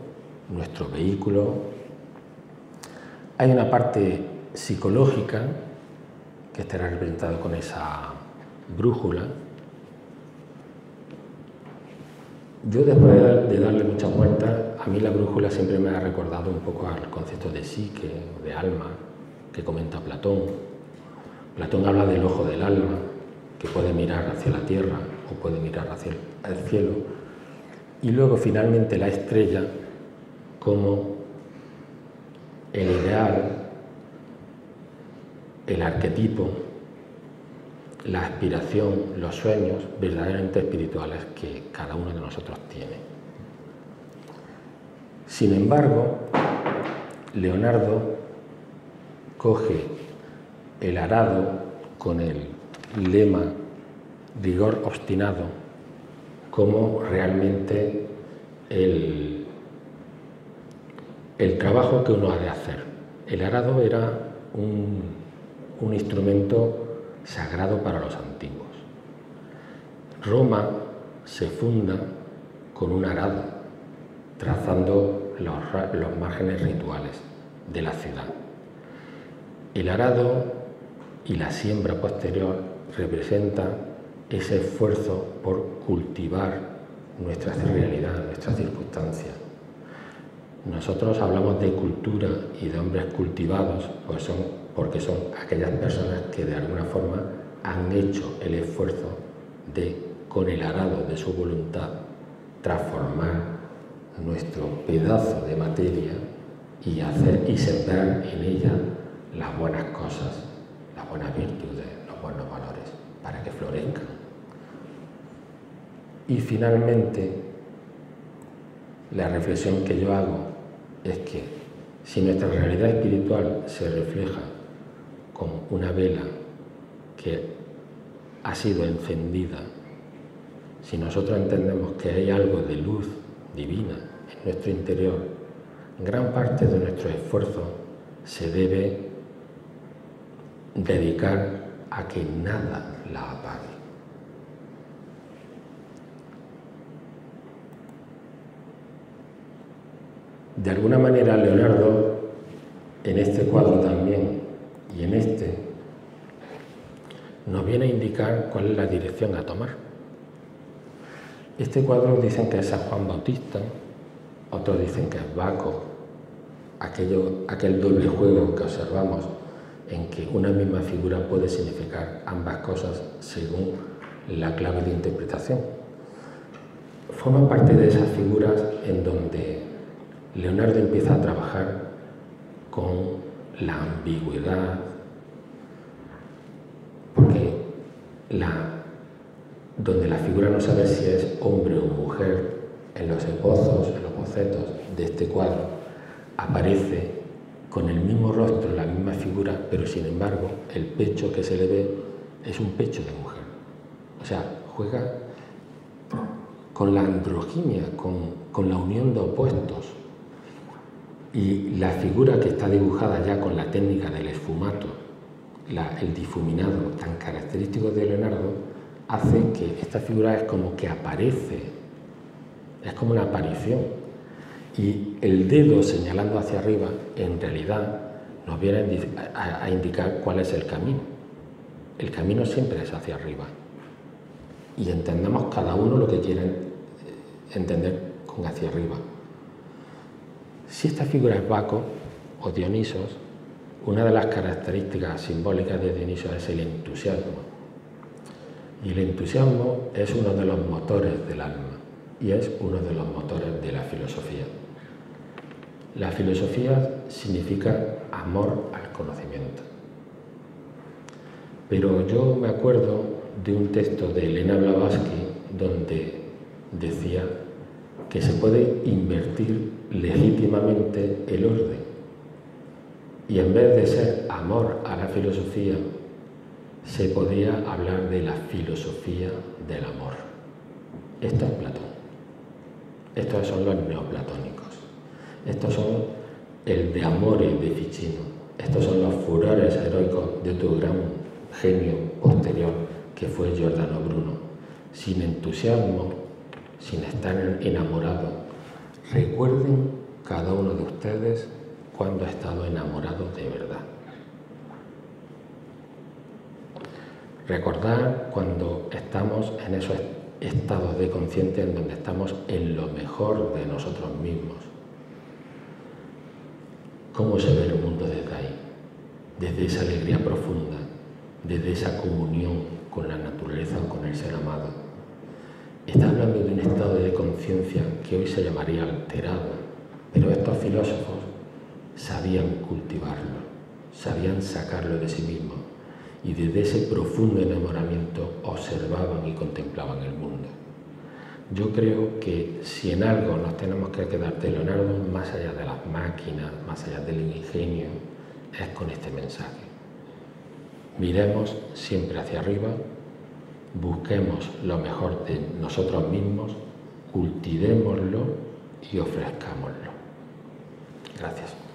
nuestro vehículo. Hay una parte psicológica, que estará representada con esa brújula. Yo, después de darle muchas vueltas, a mí la brújula siempre me ha recordado un poco al concepto de psique, de alma, que comenta Platón. Platón habla del ojo del alma, que puede mirar hacia la tierra o puede mirar hacia el cielo. Y luego, finalmente, la estrella como el ideal, el arquetipo, la aspiración, los sueños verdaderamente espirituales que cada uno de nosotros tiene. Sin embargo, Leonardo coge el arado con el lema rigor obstinado como realmente el trabajo que uno ha de hacer. El arado era un instrumento sagrado para los antiguos. Roma se funda con un arado, trazando los márgenes rituales de la ciudad. El arado y la siembra posterior representan ese esfuerzo por cultivar nuestra realidad, nuestras circunstancias. Nosotros hablamos de cultura y de hombres cultivados, porque son aquellas personas que de alguna forma han hecho el esfuerzo de, con el arado de su voluntad, transformar nuestro pedazo de materia y sembrar en ella las buenas cosas, las buenas virtudes, los buenos valores, para que florezcan. Y finalmente, la reflexión que yo hago es que si nuestra realidad espiritual se refleja con una vela que ha sido encendida, si nosotros entendemos que hay algo de luz divina en nuestro interior, gran parte de nuestro esfuerzo se debe dedicar a que nada la apague. De alguna manera, Leonardo, en este cuadro también y en este, nos viene a indicar cuál es la dirección a tomar. Este cuadro dicen que es San Juan Bautista, otros dicen que es Baco, aquel doble juego que observamos en que una misma figura puede significar ambas cosas según la clave de interpretación. Forman parte de esas figuras en donde Leonardo empieza a trabajar con la ambigüedad, porque donde la figura no sabe si es hombre o mujer, en los esbozos, en los bocetos de este cuadro, aparece con el mismo rostro, la misma figura, pero sin embargo el pecho que se le ve es un pecho de mujer. O sea, juega con la androginia, con la unión de opuestos. Y la figura que está dibujada ya con la técnica del esfumato, el difuminado tan característico de Leonardo, hace que esta figura es como que aparece, es como una aparición. Y el dedo señalando hacia arriba, en realidad, nos viene a indicar cuál es el camino. El camino siempre es hacia arriba. Y entendemos cada uno lo que quiere entender con hacia arriba. Si esta figura es Baco o Dionisos, una de las características simbólicas de Dionisos es el entusiasmo. Y el entusiasmo es uno de los motores del alma y es uno de los motores de la filosofía. La filosofía significa amor al conocimiento. Pero yo me acuerdo de un texto de Elena Blavatsky donde decía que se puede invertir legítimamente el orden. Y en vez de ser amor a la filosofía, se podía hablar de la filosofía del amor. Esto es Platón. Estos son los neoplatónicos. Estos son el de amores de Ficino. Estos son los furores heroicos de otro gran genio posterior que fue Giordano Bruno. Sin entusiasmo, sin estar enamorado. Recuerden cada uno de ustedes cuando ha estado enamorado de verdad. Recordad cuando estamos en esos estados de conciencia en donde estamos en lo mejor de nosotros mismos. ¿Cómo se ve el mundo desde ahí? Desde esa alegría profunda, desde esa comunión con la naturaleza o con el ser amado. Está hablando de un estado de conciencia que hoy se llamaría alterado, pero estos filósofos sabían cultivarlo, sabían sacarlo de sí mismos y desde ese profundo enamoramiento observaban y contemplaban el mundo. Yo creo que si en algo nos tenemos que quedar de Leonardo, más allá de las máquinas, más allá del ingenio, es con este mensaje. Miremos siempre hacia arriba, busquemos lo mejor de nosotros mismos, cultivémoslo y ofrezcámoslo. Gracias.